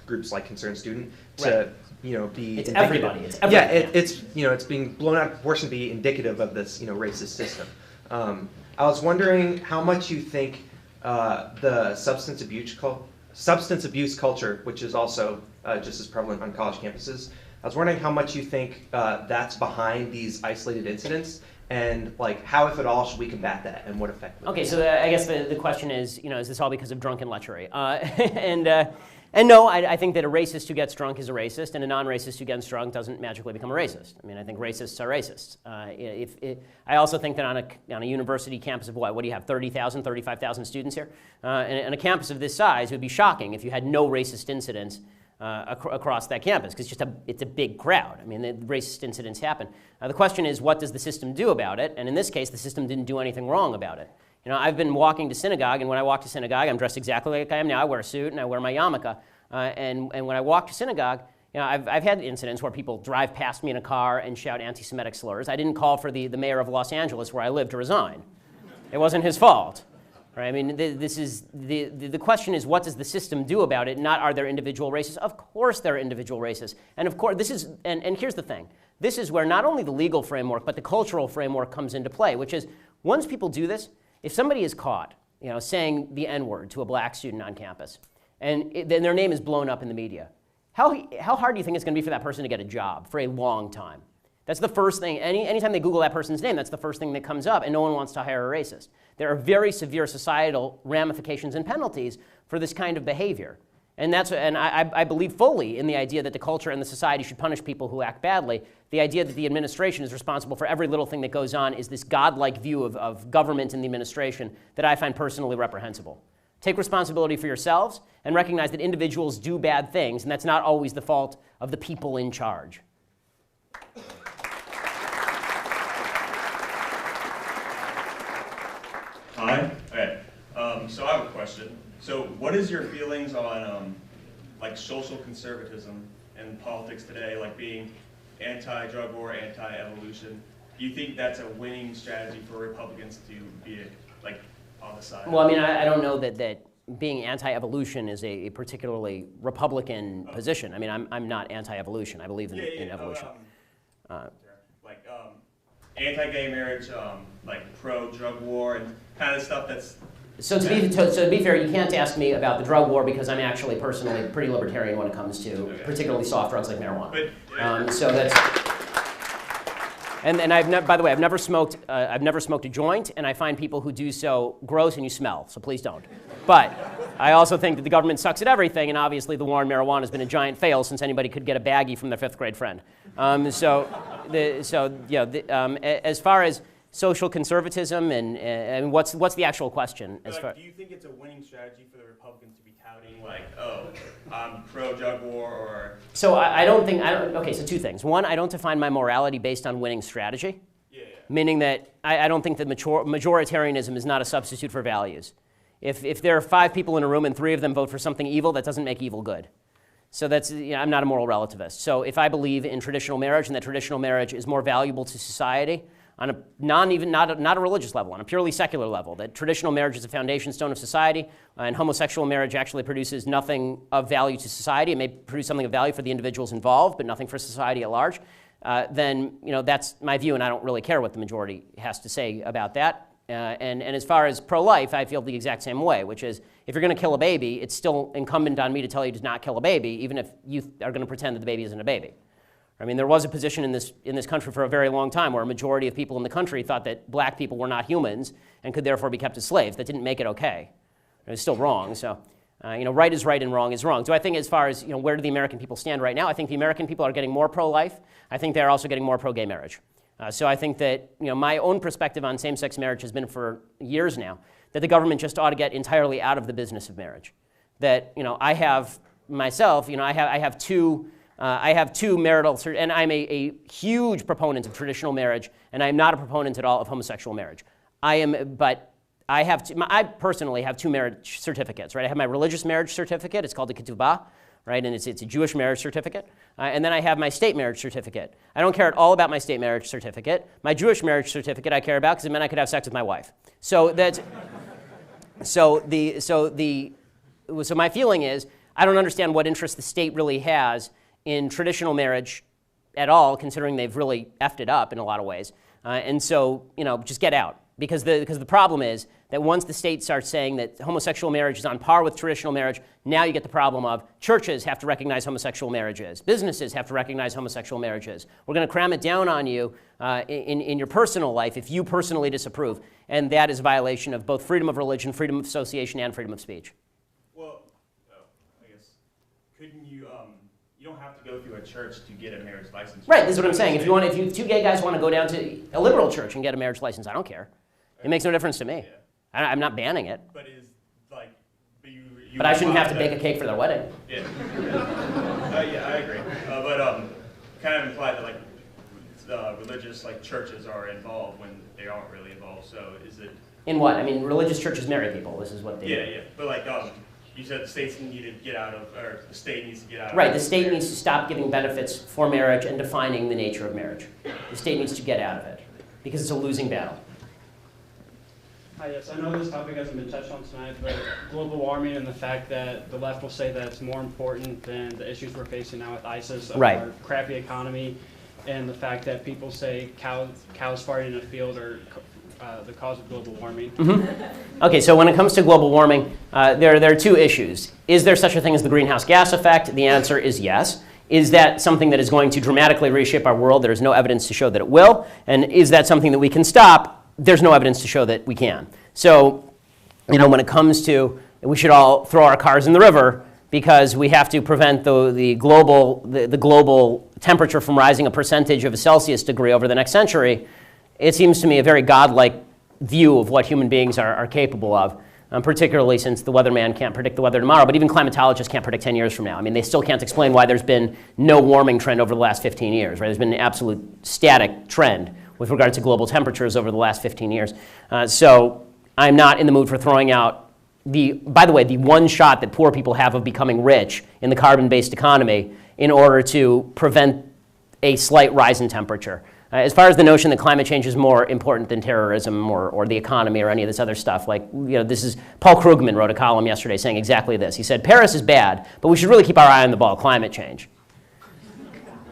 groups like Concerned Student to be it's indicative. everybody. It's everybody. Yeah, it's being blown out of proportion to be indicative of this racist system. I was wondering how much you think the substance abuse culture, which is also just as prevalent on college campuses. I was wondering how much you think that's behind these isolated incidents, and like how, if at all, should we combat that, and what effect? Okay, so I guess the question is, is this all because of drunken lechery? And no, I think that a racist who gets drunk is a racist, and a non-racist who gets drunk doesn't magically become a racist. I mean, I think racists are racists. I also think that on a university campus of what do you have, 30,000, 35,000 students here? And a campus of this size, it would be shocking if you had no racist incidents across that campus, because it's a big crowd. I mean, the racist incidents happen. The question is, what does the system do about it? And in this case, the system didn't do anything wrong about it. I've been walking to synagogue, and when I walk to synagogue, I'm dressed exactly like I am now. I wear a suit, and I wear my yarmulke. And when I walk to synagogue, I've had incidents where people drive past me in a car and shout anti-Semitic slurs. I didn't call for the mayor of Los Angeles, where I live, to resign. It wasn't his fault. Right? I mean, the question is, what does the system do about it? Not, are there individual races? Of course there are individual races. And of course, and here's the thing. This is where not only the legal framework, but the cultural framework comes into play, which is, once people do this, if somebody is caught, saying the N-word to a black student on campus, and then their name is blown up in the media, how hard do you think it's going to be for that person to get a job for a long time? That's the first thing. Anytime they Google that person's name, that's the first thing that comes up, and no one wants to hire a racist. There are very severe societal ramifications and penalties for this kind of behavior. And I believe fully in the idea that the culture and the society should punish people who act badly. The idea that the administration is responsible for every little thing that goes on is this godlike view of government and the administration that I find personally reprehensible. Take responsibility for yourselves and recognize that individuals do bad things, and that's not always the fault of the people in charge. Hi. Okay. So I have a question. So what is your feelings on like social conservatism in politics today, like being anti-drug war, anti-evolution? Do you think that's a winning strategy for Republicans to be like on the side? Well, I mean, I don't know that being anti-evolution is a particularly Republican position. I mean, I'm not anti-evolution. I believe in evolution. Anti-gay marriage, like pro-drug war, and kind of stuff that's... So to be fair, you can't ask me about the drug war because I'm actually personally pretty libertarian when it comes to particularly soft drugs like marijuana. So that's... And by the way, I've never smoked a joint, and I find people who do so gross, and you smell. So please don't. But I also think that the government sucks at everything, and obviously the war on marijuana has been a giant fail since anybody could get a baggie from their fifth grade friend. As far as social conservatism and what's the actual question? Do you think it's a winning strategy for the Republicans to be touting like, oh, I'm pro-drug war or? So okay, so two things. One, I don't define my morality based on winning strategy, meaning that I don't think that majoritarianism is not a substitute for values. If there are 5 people in a room and 3 of them vote for something evil, that doesn't make evil good. So I'm not a moral relativist. So if I believe in traditional marriage and that traditional marriage is more valuable to society on a not a religious level, on a purely secular level, that traditional marriage is a foundation stone of society, and homosexual marriage actually produces nothing of value to society. It may produce something of value for the individuals involved, but nothing for society at large. Then that's my view, and I don't really care what the majority has to say about that. And as far as pro-life, I feel the exact same way, which is if you're going to kill a baby, it's still incumbent on me to tell you to not kill a baby, even if you are going to pretend that the baby isn't a baby. I mean, there was a position in this country for a very long time where a majority of people in the country thought that black people were not humans and could therefore be kept as slaves. That didn't make it okay. It was still wrong. So, right is right and wrong is wrong. So I think as far as where do the American people stand right now, I think the American people are getting more pro-life. I think they're also getting more pro-gay marriage. So I think that my own perspective on same-sex marriage has been for years now that the government just ought to get entirely out of the business of marriage. That I have myself, I have two marital, and I'm a huge proponent of traditional marriage, and I'm not a proponent at all of homosexual marriage. I personally have 2 marriage certificates, right? I have my religious marriage certificate. It's called the ketubah, right? And it's a Jewish marriage certificate. And then I have my state marriage certificate. I don't care at all about my state marriage certificate. My Jewish marriage certificate I care about because it meant I could have sex with my wife. So that's, so my feeling is I don't understand what interest the state really has in traditional marriage at all, considering they've really effed it up in a lot of ways. And so, just get out. Because the problem is that once the state starts saying that homosexual marriage is on par with traditional marriage, now you get the problem of churches have to recognize homosexual marriages. Businesses have to recognize homosexual marriages. We're going to cram it down on you in your personal life if you personally disapprove. And that is a violation of both freedom of religion, freedom of association, and freedom of speech. Well, I guess, couldn't you, you don't have to go through a church to get a marriage license. Right, this is what I'm saying. If two gay guys want to go down to a liberal church and get a marriage license, I don't care. It makes no difference to me. Yeah. I'm not banning it. But is like, but I shouldn't have to bake a cake for their wedding. Yeah. Yeah, I agree. But kind of implied that like religious churches are involved when they aren't really involved. So is it? In what? I mean, religious churches marry people. This is what they. Yeah, yeah. But you said the states need to get out of, or the state needs to get out of. Right. The state needs to stop giving benefits for marriage and defining the nature of marriage. The state needs to get out of it because it's a losing battle. Hi, yes, I know this topic hasn't been touched on tonight, but global warming and the fact that the left will say that it's more important than the issues we're facing now with ISIS, right. Our crappy economy, and the fact that people say cows farting in a field are the cause of global warming. Mm-hmm. Okay, so when it comes to global warming, there are two issues. Is there such a thing as the greenhouse gas effect? The answer is yes. Is that something that is going to dramatically reshape our world? There is no evidence to show that it will. And is that something that we can stop? There's no evidence to show that we can. So, when it comes to we should all throw our cars in the river because we have to prevent the global temperature from rising a percentage of a Celsius degree over the next century, it seems to me a very godlike view of what human beings are capable of, particularly since the weatherman can't predict the weather tomorrow, but even climatologists can't predict 10 years from now. I mean, they still can't explain why there's been no warming trend over the last 15 years, right? There's been an absolute static trend with regard to global temperatures over the last 15 years. So I'm not in the mood for throwing out by the way, the one shot that poor people have of becoming rich in the carbon-based economy in order to prevent a slight rise in temperature. As far as the notion that climate change is more important than terrorism or the economy or any of this other stuff, this is Paul Krugman wrote a column yesterday saying exactly this. He said, Paris is bad, but we should really keep our eye on the ball, climate change.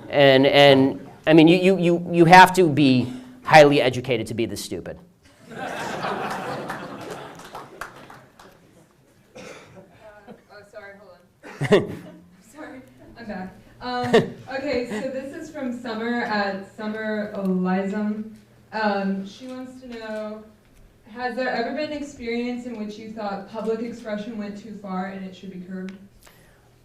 And I mean, you have to be highly educated to be this stupid. Sorry, hold on. Sorry, I'm back. Okay, so this is from Summer at Summer Elizam. She wants to know, has there ever been an experience in which you thought public expression went too far and it should be curbed?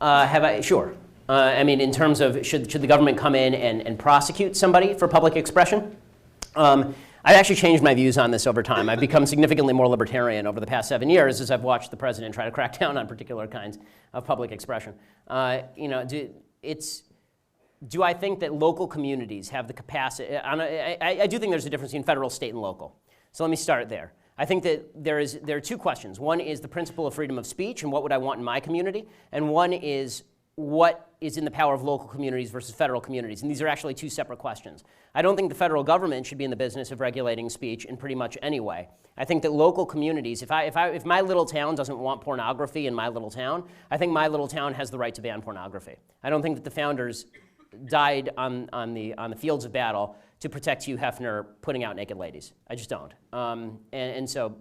Have I? Sure. I mean, in terms of should the government come in and prosecute somebody for public expression? I've actually changed my views on this over time. I've become significantly more libertarian over the past 7 years as I've watched the president try to crack down on particular kinds of public expression. Do I think that local communities have the capacity? I do think there's a difference between federal, state, and local. So let me start there. I think that there are two questions. One is the principle of freedom of speech and what would I want in my community, and one is what is in the power of local communities versus federal communities. And these are actually two separate questions. I don't think the federal government should be in the business of regulating speech in pretty much any way. I think that local communities, if my little town doesn't want pornography in my little town, I think my little town has the right to ban pornography. I don't think that the founders died on the fields of battle to protect Hugh Hefner putting out naked ladies. I just don't. And so,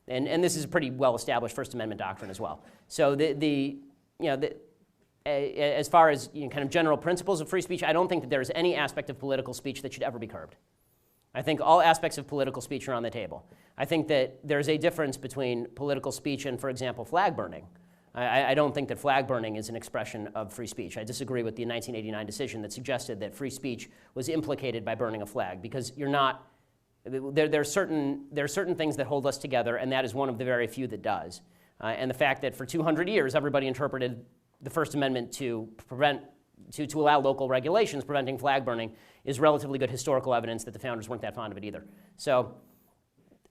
and this is a pretty well-established First Amendment doctrine as well. So as far as kind of general principles of free speech, I don't think that there is any aspect of political speech that should ever be curbed. I think all aspects of political speech are on the table. I think that there's a difference between political speech and, for example, flag burning. I don't think that flag burning is an expression of free speech. I disagree with the 1989 decision that suggested that free speech was implicated by burning a flag, because you're not. There are certain things that hold us together, and that is one of the very few that does. And the fact that for 200 years everybody interpreted the First Amendment to allow local regulations preventing flag burning is relatively good historical evidence that the founders weren't that fond of it either. So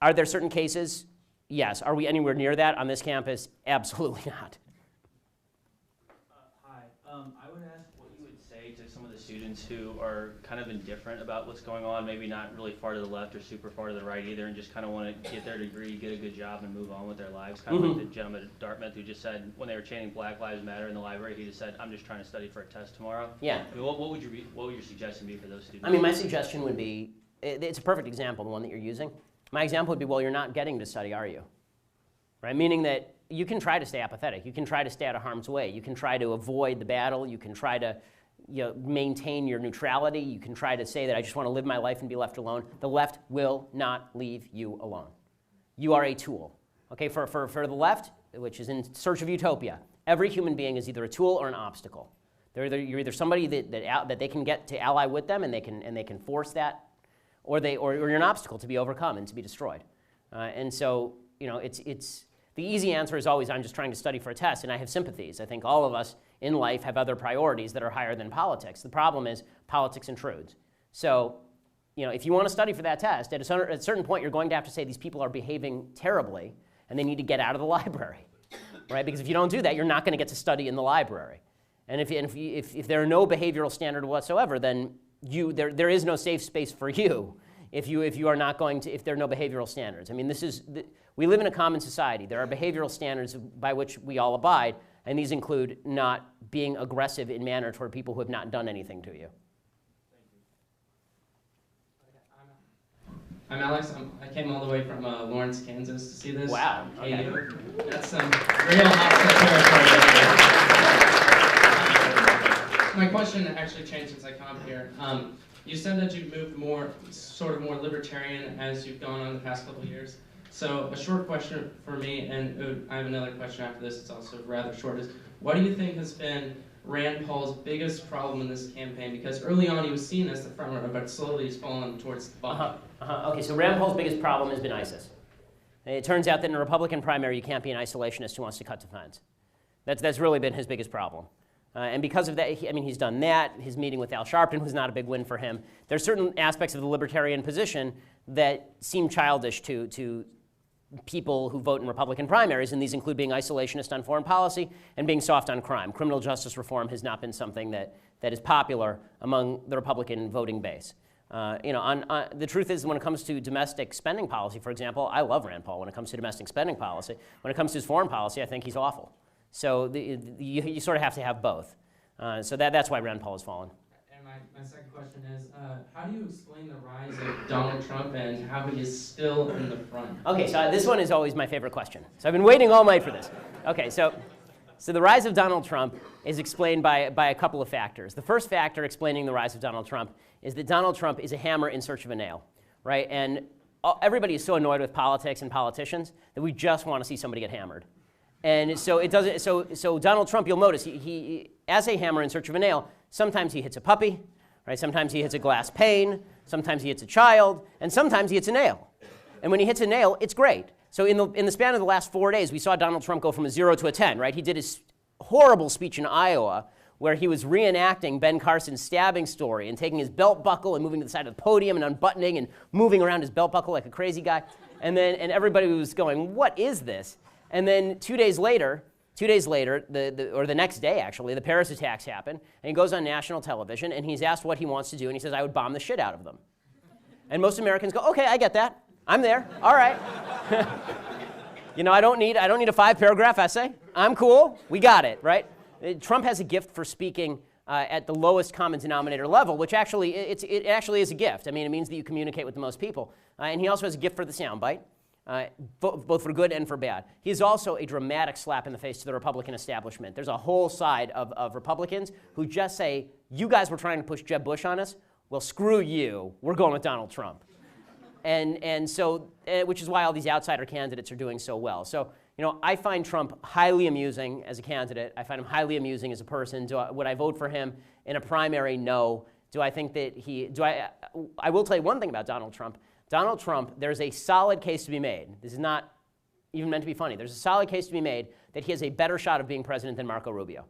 are there certain cases? Yes. Are we anywhere near that on this campus? Absolutely not. Hi. I would ask what you would say to some of the students who are kind of indifferent about what's going on, maybe not really far to the left or super far to the right either, and just kind of want to get their degree, get a good job, and move on with their lives. Kind of like the gentleman at Dartmouth who just said, when they were chanting Black Lives Matter in the library, he just said, "I'm just trying to study for a test tomorrow." Yeah. I mean, what would your suggestion be for those students? I mean, my suggestion would be, it's a perfect example, the one that you're using. My example would be, well, you're not getting to study, are you? Right? Meaning that you can try to stay apathetic. You can try to stay out of harm's way. You can try to avoid the battle. You can try to maintain your neutrality. You can try to say that I just want to live my life and be left alone. The left will not leave you alone. You are a tool. Okay, for the left, which is in search of utopia, every human being is either a tool or an obstacle. You're either somebody that they can get to ally with them and they can force that, or you're an obstacle to be overcome and to be destroyed. And so it's the easy answer is always, I'm just trying to study for a test, and I have sympathies. I think all of us in life have other priorities that are higher than politics. The problem is politics intrudes. So, if you want to study for that test, at a certain point, you're going to have to say these people are behaving terribly, and they need to get out of the library, right? Because if you don't do that, you're not going to get to study in the library. And if there are no behavioral standards whatsoever, then there is no safe space for you if you are not going to, if there are no behavioral standards. I mean, we live in a common society. There are behavioral standards by which we all abide, and these include not being aggressive in manner toward people who have not done anything to you. I'm Alex. I came all the way from Lawrence, Kansas to see this. Wow. Okay. That's some real hot territory. My question actually changed since I come up here. You said that you've moved more libertarian as you've gone on the past couple of years. So a short question for me, and I have another question after this, it's also rather short, is what do you think has been Rand Paul's biggest problem in this campaign? Because early on he was seen as the front runner, but slowly he's fallen towards the bottom. Okay, so Rand Paul's biggest problem has been ISIS. It turns out that in a Republican primary, you can't be an isolationist who wants to cut defense. That's really been his biggest problem. And because of that, he's done that. His meeting with Al Sharpton was not a big win for him. There are certain aspects of the libertarian position that seem childish to people who vote in Republican primaries, and these include being isolationist on foreign policy and being soft on crime. Criminal justice reform has not been something that is popular among the Republican voting base. The truth is, when it comes to domestic spending policy, for example, I love Rand Paul when it comes to domestic spending policy. When it comes to his foreign policy, I think he's awful. So you sort of have to have both. So that's why Rand Paul has fallen. And my second question is, how do you explain the rise of Donald Trump and how he is still in the front? Okay, so this one is always my favorite question. So I've been waiting all night for this. Okay, so the rise of Donald Trump is explained by a couple of factors. The first factor explaining the rise of Donald Trump is that Donald Trump is a hammer in search of a nail, right? And everybody is so annoyed with politics and politicians that we just want to see somebody get hammered. And so it doesn't. So Donald Trump, you'll notice, he as a hammer in search of a nail, sometimes he hits a puppy, right? Sometimes he hits a glass pane, sometimes he hits a child, and sometimes he hits a nail. And when he hits a nail, it's great. So in the span of the last 4 days, we saw Donald Trump go from a 0 to a 10, right? He did his horrible speech in Iowa where he was reenacting Ben Carson's stabbing story and taking his belt buckle and moving to the side of the podium and unbuttoning and moving around his belt buckle like a crazy guy. And everybody was going, what is this? And then 2 days later, or the next day actually, the Paris attacks happen, and he goes on national television and he's asked what he wants to do, and he says, I would bomb the shit out of them. And most Americans go, okay, I get that. I'm there. All right. I don't need a 5-paragraph essay. I'm cool. We got it, right? Trump has a gift for speaking at the lowest common denominator level, which actually it actually is a gift. I mean, it means that you communicate with the most people. And he also has a gift for the soundbite. Both for good and for bad. He is also a dramatic slap in the face to the Republican establishment. There's a whole side of Republicans who just say, you guys were trying to push Jeb Bush on us? Well, screw you. We're going with Donald Trump. And so, which is why all these outsider candidates are doing so well. So, I find Trump highly amusing as a candidate. I find him highly amusing as a person. Would I vote for him in a primary? No. Do I think that I will tell you one thing about Donald Trump. Donald Trump, there's a solid case to be made. This is not even meant to be funny. There's a solid case to be made that he has a better shot of being president than Marco Rubio.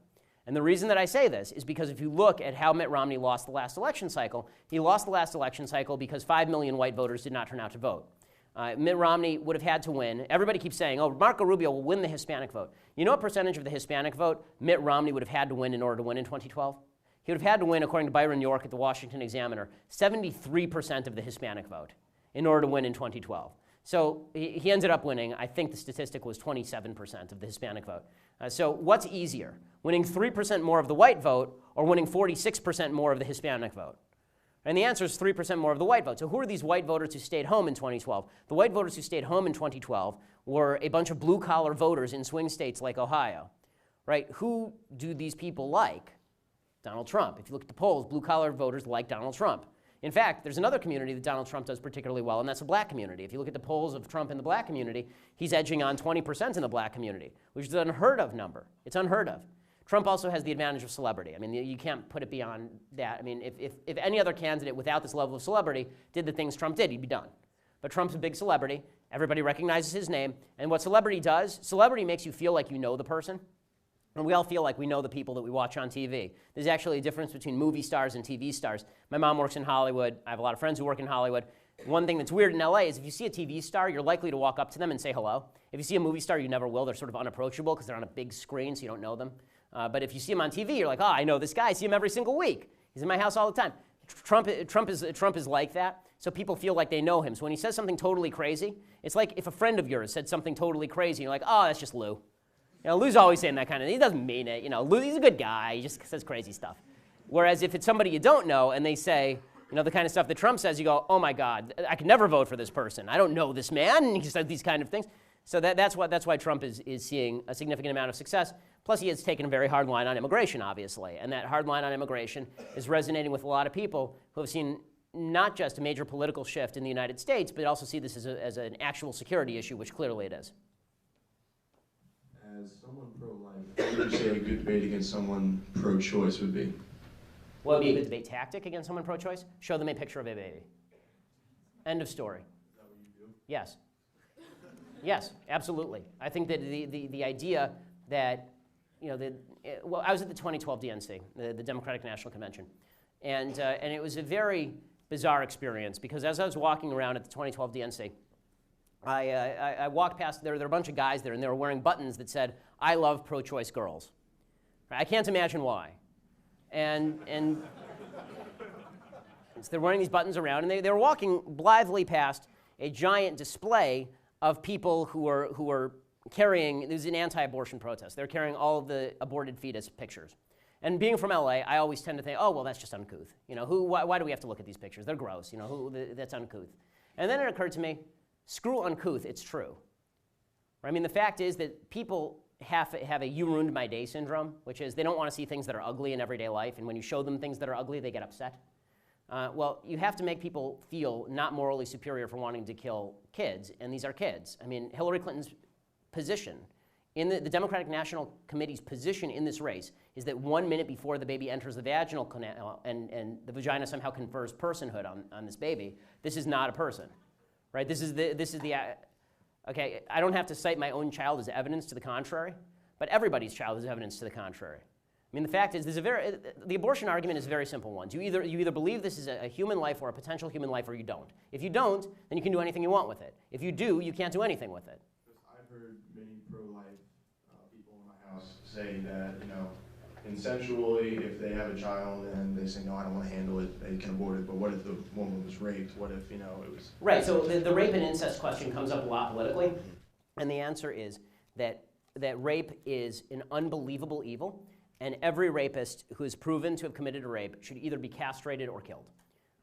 And the reason that I say this is because if you look at how Mitt Romney lost the last election cycle, he lost the last election cycle because 5 million white voters did not turn out to vote. Mitt Romney would have had to win. Everybody keeps saying, oh, Marco Rubio will win the Hispanic vote. You know what percentage of the Hispanic vote Mitt Romney would have had to win in order to win in 2012? He would have had to win, according to Byron York at the Washington Examiner, 73% of the Hispanic vote in order to win in 2012. So he ended up winning. I think the statistic was 27% of the Hispanic vote. So what's easier, winning 3% more of the white vote or winning 46% more of the Hispanic vote? And the answer is 3% more of the white vote. So who are these white voters who stayed home in 2012? The white voters who stayed home in 2012 were a bunch of blue-collar voters in swing states like Ohio, right? Who do these people like? Donald Trump. If you look at the polls, blue-collar voters like Donald Trump. In fact, there's another community that Donald Trump does particularly well, and that's the black community. If you look at the polls of Trump in the black community, he's edging on 20% in the black community, which is an unheard of number. It's unheard of. Trump also has the advantage of celebrity. I mean, you can't put it beyond that. I mean, if any other candidate without this level of celebrity did the things Trump did, he'd be done. But Trump's a big celebrity. Everybody recognizes his name. And what celebrity does, celebrity makes you feel like you know the person. And we all feel like we know the people that we watch on TV. There's actually a difference between movie stars and TV stars. My mom works in Hollywood. I have a lot of friends who work in Hollywood. One thing that's weird in LA is if you see a TV star, you're likely to walk up to them and say hello. If you see a movie star, you never will. They're sort of unapproachable because they're on a big screen, so you don't know them. But if you see him on TV, you're like, oh, I know this guy. I see him every single week. He's in my house all the time. Trump is like that, so people feel like they know him. So when he says something totally crazy, it's like if a friend of yours said something totally crazy, you're like, oh, that's just Lou. You know, Lou's always saying that kind of thing. He doesn't mean it. You know, Lou, he's a good guy. He just says crazy stuff. Whereas if it's somebody you don't know and they say, you know, the kind of stuff that Trump says, you go, oh my God, I could never vote for this person. I don't know this man. And he says these kind of things. So that's why Trump is seeing a significant amount of success. Plus, he has taken a very hard line on immigration, obviously. And that hard line on immigration is resonating with a lot of people who have seen not just a major political shift in the United States, but also see this as an actual security issue, which clearly it is. As someone pro-life, what would you say a good debate against someone pro-choice would be? What would be a good debate tactic against someone pro-choice? Show them a picture of a baby. End of story. Is that what you do? Yes. Yes, absolutely. I think that the idea that, you know, well, I was at the 2012 DNC, the Democratic National Convention, and it was a very bizarre experience because as I was walking around at the 2012 DNC, I walked past, there were a bunch of guys there, and they were wearing buttons that said, I love pro-choice girls. I can't imagine why. And so they're wearing these buttons around, and they were walking blithely past a giant display of people who were carrying, it was an anti-abortion protest. They're carrying all of the aborted fetus pictures. And being from LA, I always tend to think, oh, well, that's just uncouth. You know, why do we have to look at these pictures? They're gross. You know, that's uncouth. And then it occurred to me, screw uncouth, it's true. I mean, the fact is that people have a you ruined my day syndrome, which is they don't want to see things that are ugly in everyday life, and when you show them things that are ugly, they get upset. Well, you have to make people feel not morally superior for wanting to kill kids, and these are kids. I mean, Hillary Clinton's position, in the Democratic National Committee's position in this race, is that 1 minute before the baby enters the vaginal canal and the vagina somehow confers personhood on this baby, this is not a person. Right? This is the okay, I don't have to cite my own child as evidence to the contrary, but everybody's child is evidence to the contrary. I mean, the fact is, the abortion argument is a very simple one. You either believe this is a human life or a potential human life, or you don't. If you don't, then you can do anything you want with it. If you do, you can't do anything with it. I've heard many pro-life people in my house say that, you know, consensually, if they have a child and they say, no, I don't want to handle it, they can abort it. But what if the woman was raped? What if, you know, it was... Right, so the rape and incest question comes up a lot politically. And the answer is that rape is an unbelievable evil. And every rapist who is proven to have committed a rape should either be castrated or killed.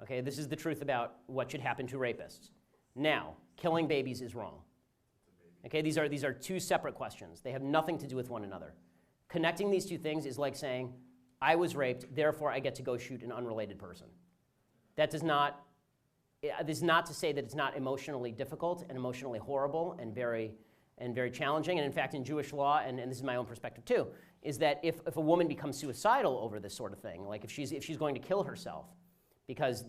Okay, this is the truth about what should happen to rapists. Now, killing babies is wrong. Okay, these are two separate questions. They have nothing to do with one another. Connecting these two things is like saying, I was raped, therefore I get to go shoot an unrelated person. That does not, this is not to say that it's not emotionally difficult and emotionally horrible and very challenging. And in fact, in Jewish law, and this is my own perspective too, is that if a woman becomes suicidal over this sort of thing, like if she's going to kill herself because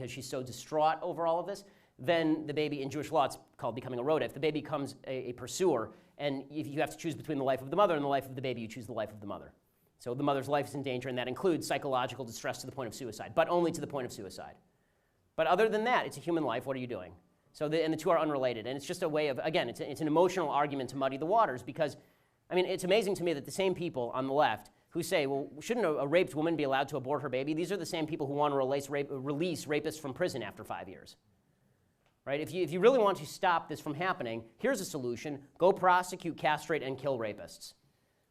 she's so distraught over all of this, then the baby, in Jewish law, it's called becoming a rodef. The baby becomes a pursuer, and if you have to choose between the life of the mother and the life of the baby, you choose the life of the mother. So the mother's life is in danger, and that includes psychological distress to the point of suicide, but only to the point of suicide. But other than that, it's a human life. What are you doing? So and the two are unrelated. And it's just a way of, again, it's an emotional argument to muddy the waters because, I mean, it's amazing to me that the same people on the left who say, well, shouldn't a raped woman be allowed to abort her baby? These are the same people who want to release rapists from prison after 5 years. Right? If you really want to stop this from happening, here's a solution. Go prosecute, castrate, and kill rapists.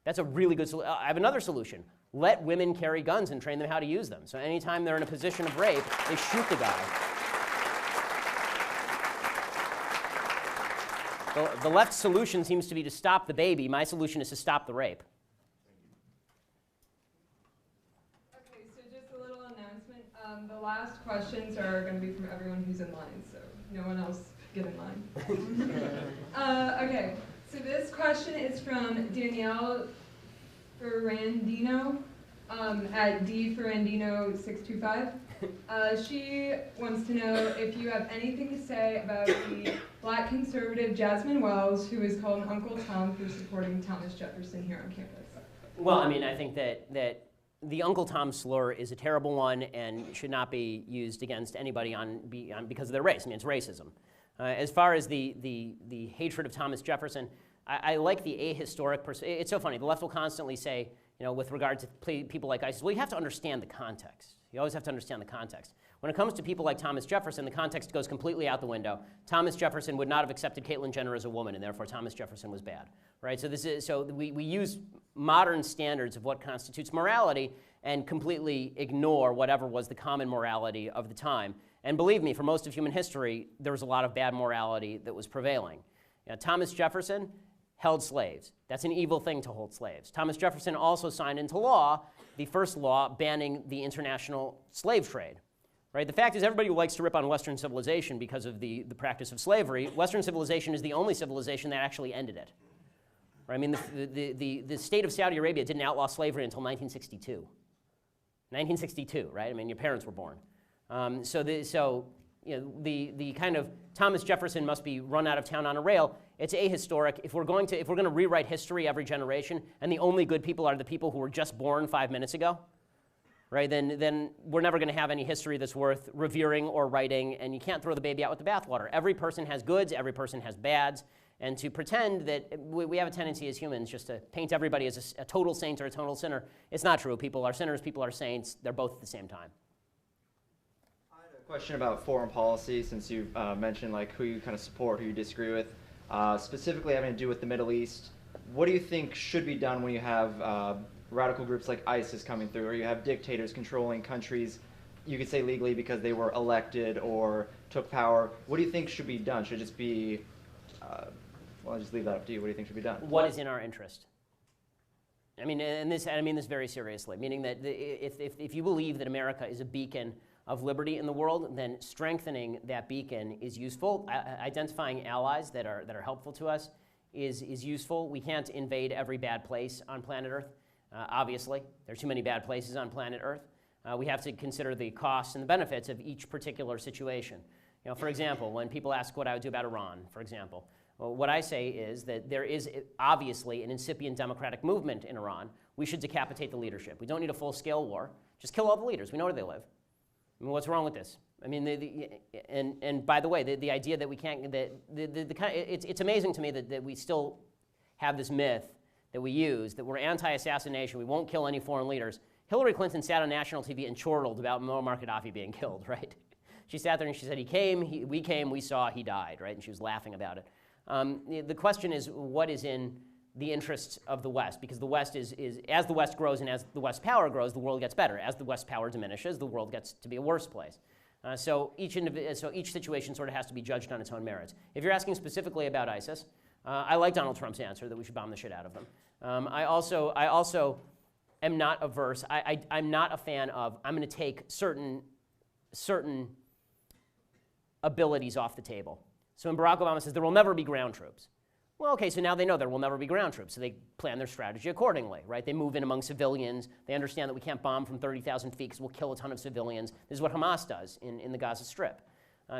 That's a really good solution. I have another solution. Let women carry guns and train them how to use them. So anytime they're in a position of rape, they shoot the guy. The left's solution seems to be to stop the baby. My solution is to stop the rape. Okay, so just a little announcement. The last questions are going to be from everyone who's in line, so no one else get in line. Okay, so this question is from Danielle Ferrandino at dferrandino625. She wants to know if you have anything to say about the black conservative Jasmine Wells, who is called Uncle Tom for supporting Thomas Jefferson here on campus. Well, I mean, I think that the Uncle Tom slur is a terrible one and should not be used against anybody because of their race. I mean, it's racism. As far as the hatred of Thomas Jefferson, I like the ahistoric person. It's so funny. The left will constantly say, you know, with regard to people like ISIS, well, you have to understand the context. You always have to understand the context. When it comes to people like Thomas Jefferson, the context goes completely out the window. Thomas Jefferson would not have accepted Caitlyn Jenner as a woman, and therefore Thomas Jefferson was bad, right? So we use modern standards of what constitutes morality and completely ignore whatever was the common morality of the time. And believe me, for most of human history, there was a lot of bad morality that was prevailing. You know, Thomas Jefferson held slaves. That's an evil thing to hold slaves. Thomas Jefferson also signed into law the first law banning the international slave trade. Right? The fact is, everybody who likes to rip on Western civilization because of the practice of slavery, Western civilization is the only civilization that actually ended it. Right? I mean, the state of Saudi Arabia didn't outlaw slavery until 1962. 1962, right? I mean, your parents were born. You know, the kind of Thomas Jefferson must be run out of town on a rail. It's ahistoric. If we're going to rewrite history every generation, and the only good people are the people who were just born 5 minutes ago, right? Then we're never going to have any history that's worth revering or writing, and you can't throw the baby out with the bathwater. Every person has goods. Every person has bads. And to pretend that we have a tendency as humans just to paint everybody as a total saint or a total sinner, it's not true. People are sinners. People are saints. They're both at the same time. Question about foreign policy, since you mentioned like who you kind of support, who you disagree with, specifically having to do with the Middle East. What do you think should be done when you have radical groups like ISIS coming through, or you have dictators controlling countries, you could say legally because they were elected or took power? What do you think should be done? Should it just be, well, I'll just leave that up to you. What do you think should be done? What is in our interest? I mean, I mean this very seriously, meaning that if you believe that America is a beacon of liberty in the world, then strengthening that beacon is useful. Identifying allies that are helpful to us is useful. We can't invade every bad place on planet Earth. Obviously, there are too many bad places on planet Earth. We have to consider the costs and the benefits of each particular situation. You know, for example, when people ask what I would do about Iran, for example, well, what I say is that there is obviously an incipient democratic movement in Iran. We should decapitate the leadership. We don't need a full-scale war. Just kill all the leaders. We know where they live. I mean, what's wrong with this? I mean, and by the way, the idea that we can't, it's amazing to me that we still have this myth that we use, that we're anti-assassination, we won't kill any foreign leaders. Hillary Clinton sat on national TV and chortled about Muammar Gaddafi being killed, right? She sat there and she said, we came, we saw, he died, right? And she was laughing about it. The question is, what is in the interests of the West? Because the West is as the West grows and as the West power grows, the world gets better. As the West power diminishes, the world gets to be a worse place. So each situation sort of has to be judged on its own merits. If you're asking specifically about ISIS, I like Donald Trump's answer that we should bomb the shit out of them. I also am not averse. I'm not a fan of, I'm going to take certain abilities off the table. So when Barack Obama says there will never be ground troops, well, okay, so now they know there will never be ground troops, so they plan their strategy accordingly, right? They move in among civilians. They understand that we can't bomb from 30,000 feet because we'll kill a ton of civilians. This is what Hamas does in the Gaza Strip.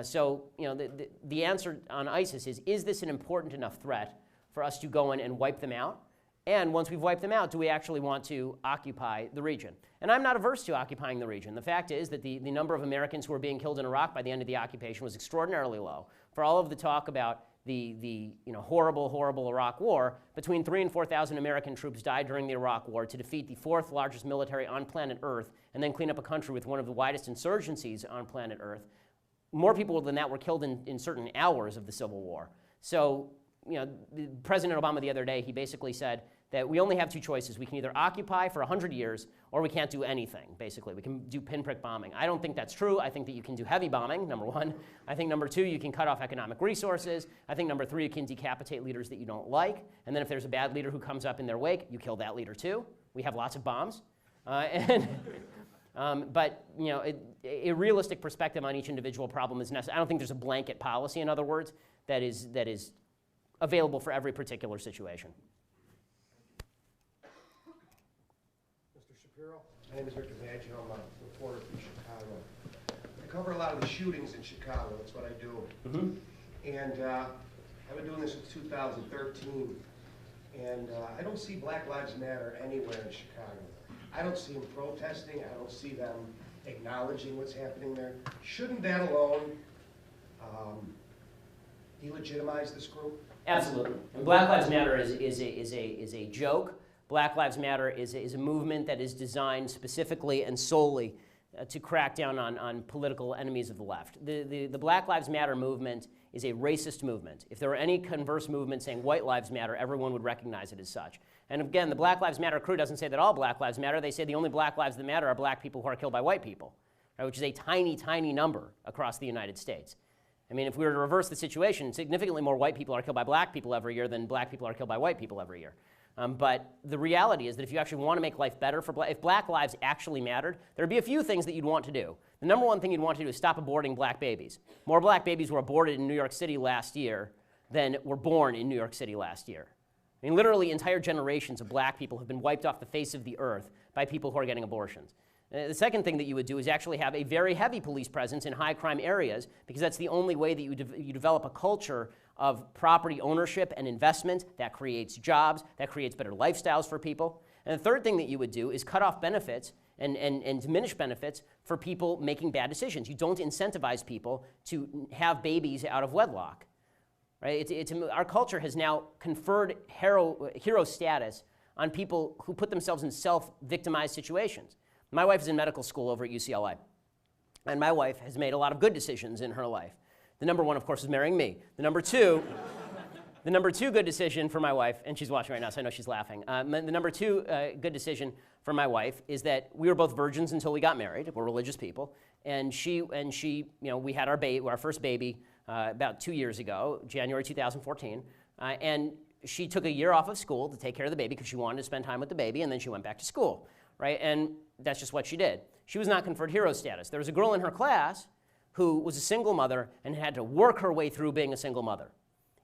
So, you know, the answer on ISIS is this an important enough threat for us to go in and wipe them out? And once we've wiped them out, do we actually want to occupy the region? And I'm not averse to occupying the region. The fact is that the number of Americans who were being killed in Iraq by the end of the occupation was extraordinarily low. For all of the talk about the horrible, horrible Iraq War, between 3,000 and 4,000 American troops died during the Iraq War to defeat the fourth largest military on planet Earth and then clean up a country with one of the widest insurgencies on planet Earth. More people than that were killed in certain hours of the Civil War. So, President Obama the other day, he basically said that we only have two choices. We can either occupy for 100 years or we can't do anything, basically. We can do pinprick bombing. I don't think that's true. I think that you can do heavy bombing, number one. I think number two, you can cut off economic resources. I think number three, you can decapitate leaders that you don't like. And then if there's a bad leader who comes up in their wake, you kill that leader too. We have lots of bombs. But a realistic perspective on each individual problem is necessary. I don't think there's a blanket policy, in other words, that is available for every particular situation. Mr. Shapiro, my name is Victor Maggio. I'm a reporter from Chicago. I cover a lot of the shootings in Chicago. That's what I do. And I've been doing this since 2013. And I don't see Black Lives Matter anywhere in Chicago. I don't see them protesting. I don't see them acknowledging what's happening there. Shouldn't that alone delegitimize this group? Absolutely. Black Lives Matter is a joke. Black Lives Matter is a movement that is designed specifically and solely to crack down on political enemies of the left. The Black Lives Matter movement is a racist movement. If there were any converse movement saying white lives matter, everyone would recognize it as such. And again, the Black Lives Matter crew doesn't say that all Black lives matter. They say the only Black lives that matter are black people who are killed by white people, right, which is a tiny, tiny number across the United States. I mean, if we were to reverse the situation, significantly more white people are killed by black people every year than black people are killed by white people every year. But the reality is that if you actually want to make life better for if black lives actually mattered, there would be a few things that you'd want to do. The number one thing you'd want to do is stop aborting black babies. More black babies were aborted in New York City last year than were born in New York City last year. I mean, literally entire generations of black people have been wiped off the face of the earth by people who are getting abortions. The second thing that you would do is actually have a very heavy police presence in high crime areas, because that's the only way that you develop a culture of property ownership and investment that creates jobs, that creates better lifestyles for people. And the third thing that you would do is cut off benefits and diminish benefits for people making bad decisions. You don't incentivize people to have babies out of wedlock. Right? Our culture has now conferred hero status on people who put themselves in self-victimized situations. My wife is in medical school over at UCLA, and my wife has made a lot of good decisions in her life. The number one, of course, is marrying me. The number two good decision for my wife, and she's watching right now, so I know she's laughing. The number two good decision for my wife is that we were both virgins until we got married. We're religious people, and we had our first baby about 2 years ago, January 2014, and she took a year off of school to take care of the baby because she wanted to spend time with the baby, and then she went back to school, right? And that's just what she did. She was not conferred hero status. There was a girl in her class who was a single mother and had to work her way through being a single mother.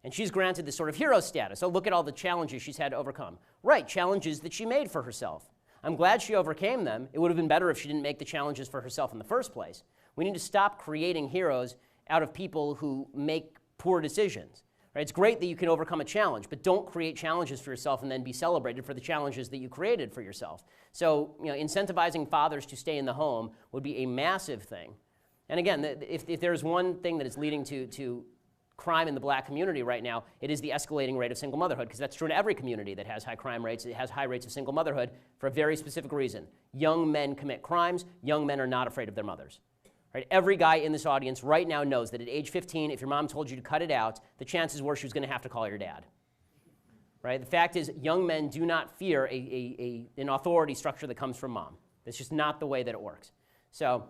And she's granted this sort of hero status. Oh, look at all the challenges she's had to overcome. Right, challenges that she made for herself. I'm glad she overcame them. It would have been better if she didn't make the challenges for herself in the first place. We need to stop creating heroes out of people who make poor decisions. Right? It's great that you can overcome a challenge, but don't create challenges for yourself and then be celebrated for the challenges that you created for yourself. So, incentivizing fathers to stay in the home would be a massive thing. And again, if there's one thing that is leading to crime in the black community right now, it is the escalating rate of single motherhood, because that's true in every community that has high crime rates. It has high rates of single motherhood for a very specific reason. Young men commit crimes. Young men are not afraid of their mothers. Right? Every guy in this audience right now knows that at age 15, if your mom told you to cut it out, the chances were she was going to have to call your dad. Right? The fact is, young men do not fear an authority structure that comes from mom. That's just not the way that it works. So,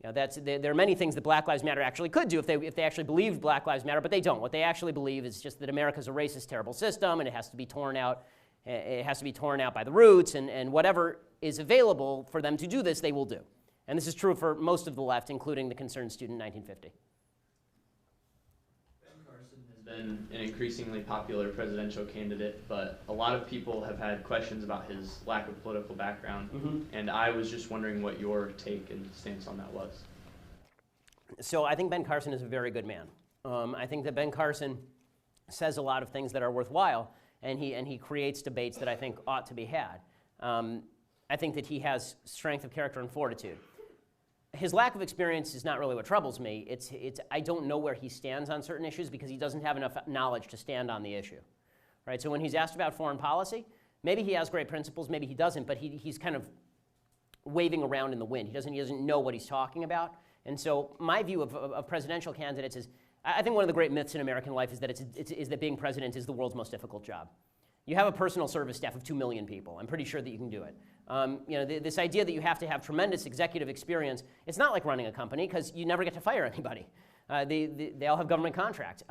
there are many things that Black Lives Matter actually could do if they actually believed Black Lives Matter, but they don't. What they actually believe is just that America's a racist, terrible system, and it has to be torn out. It has to be torn out by the roots, and whatever is available for them to do this, they will do. And this is true for most of the left, including the Concerned Student in 1950. Ben Carson has been an increasingly popular presidential candidate, but a lot of people have had questions about his lack of political background, and I was just wondering what your take and stance on that was. So I think Ben Carson is a very good man. I think that Ben Carson says a lot of things that are worthwhile, and he creates debates that I think ought to be had. I think that he has strength of character and fortitude. His lack of experience is not really what troubles me. I don't know where he stands on certain issues because he doesn't have enough knowledge to stand on the issue. Right? So when he's asked about foreign policy, maybe he has great principles, maybe he doesn't, but he's kind of waving around in the wind. He doesn't know what he's talking about. And so my view of presidential candidates is, I think one of the great myths in American life is that being president is the world's most difficult job. You have a personal service staff of 2 million people. I'm pretty sure that you can do it. This idea that you have to have tremendous executive experience, it's not like running a company because you never get to fire anybody. They all have government contracts.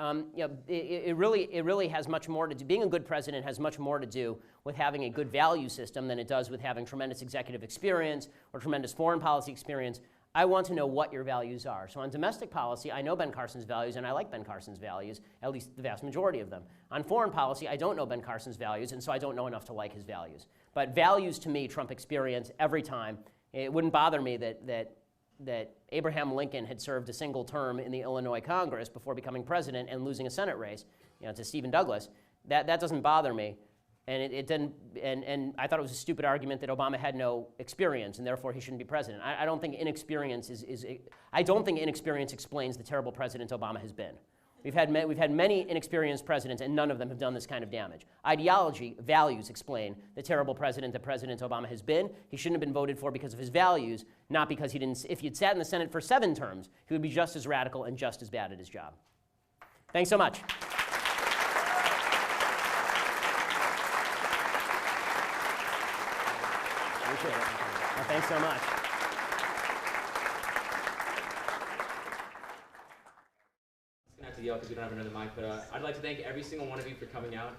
It really has much more to do, being a good president has much more to do with having a good value system than it does with having tremendous executive experience or tremendous foreign policy experience. I want to know what your values are. So on domestic policy, I know Ben Carson's values, and I like Ben Carson's values, at least the vast majority of them. On foreign policy, I don't know Ben Carson's values, and so I don't know enough to like his values. But values, to me, trump experience every time. It wouldn't bother me that Abraham Lincoln had served a single term in the Illinois Congress before becoming president and losing a Senate race, to Stephen Douglas. That doesn't bother me. And it didn't. And I thought it was a stupid argument that Obama had no experience and therefore he shouldn't be president. I don't think inexperience I don't think inexperience explains the terrible president Obama has been. We've had many inexperienced presidents, and none of them have done this kind of damage. Ideology, values explain the terrible president that President Obama has been. He shouldn't have been voted for because of his values, not because he didn't. If he'd sat in the Senate for 7 terms, he would be just as radical and just as bad at his job. Thanks so much. Appreciate it. Well, thanks so much. Not to yell because we don't have another mic, but I'd like to thank every single one of you for coming out,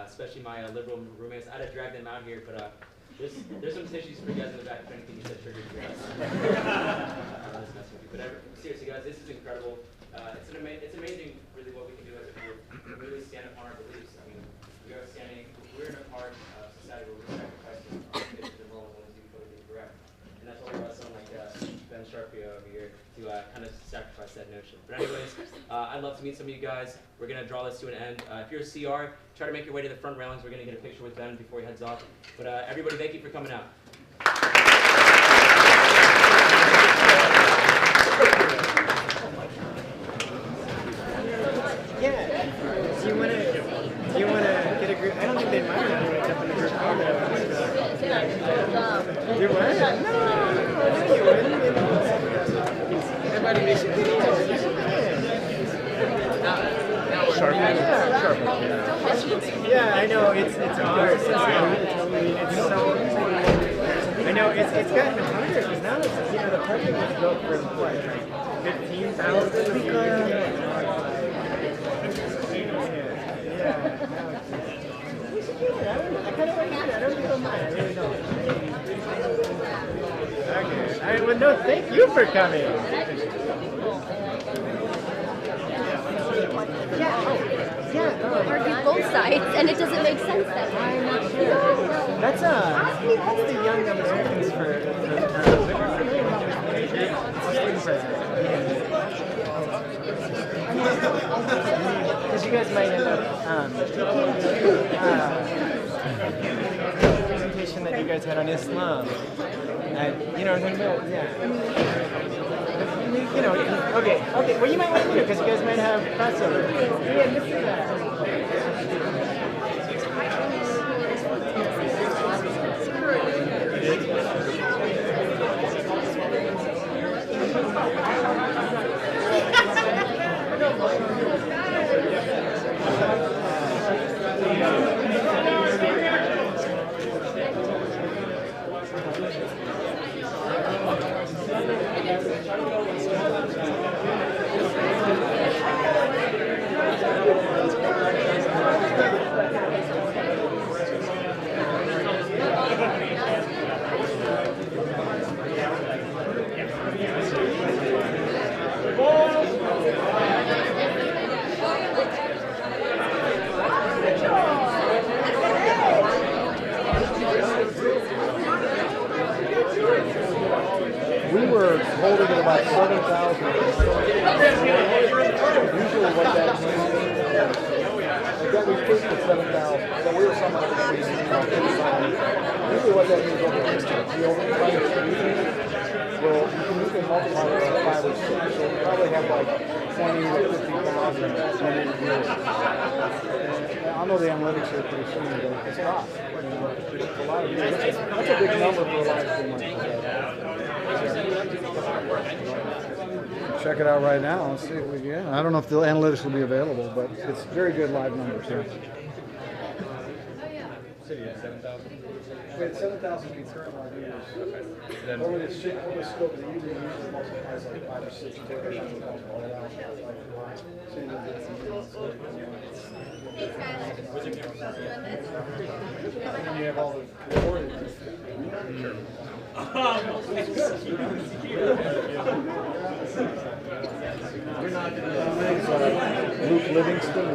especially my liberal roommates. I'd have dragged them out here, but there's some tissues for you guys in the back if anything you said triggered you guys. I'm just messing with you. But seriously, guys, this is incredible. It's amazing, really, what we can do as a group. We really stand upon our beliefs. I mean, we're in a part of society where we're sacrificing our convictions and wrong ones do politically correct. And that's why we brought someone like Ben Shapiro over here to kind of sacrifice that notion. But anyways, I'd love to meet some of you guys. We're going to draw this to an end. If you're a CR, try to make your way to the front rounds. We're going to get a picture with Ben before he heads off. But everybody, thank you for coming out. Yeah. Do you want to get a group? I don't think they mind if you wake up in a group photo. You would? No, you wouldn't. Everybody makes it clear. Yeah, I know, it's hard. It's so, I know, it's gotten harder because now it's, the parking was built for what, like 15,000 people? I kind of like it. I don't think I'll mind. I really don't. Okay. Well, no, thank you for coming. Yeah. Argue both sides, and it doesn't make sense that way. I'm not sure. That's the Young Americans because you guys might end up presentation that you guys had on Islam. You know what I'm talking about? Yeah. Okay. Well, you might want to do it because you guys might have crossover. Yeah, let's do that. We were holding at about 7,000. Usually what that means is that we just put 7,000. So we were somewhere between, usually what that means over the overtime well, you can usually multiply it by 5 or 6. So you probably have like 20 to 50,000 in a year. I know the analytics are pretty soon, but it's not. It's a lot of years. That's a big number for a live stream like that. Check it out right now and see if we can. I don't know if the analytics will be available, but it's very good live numbers here. City at 7,000? We had 7,000 concurrent live viewers. Over the scope of the evening, usually multiplies like 5 or 6 tickets. Multiply it out. And you have all the recorded. Luke Livingston.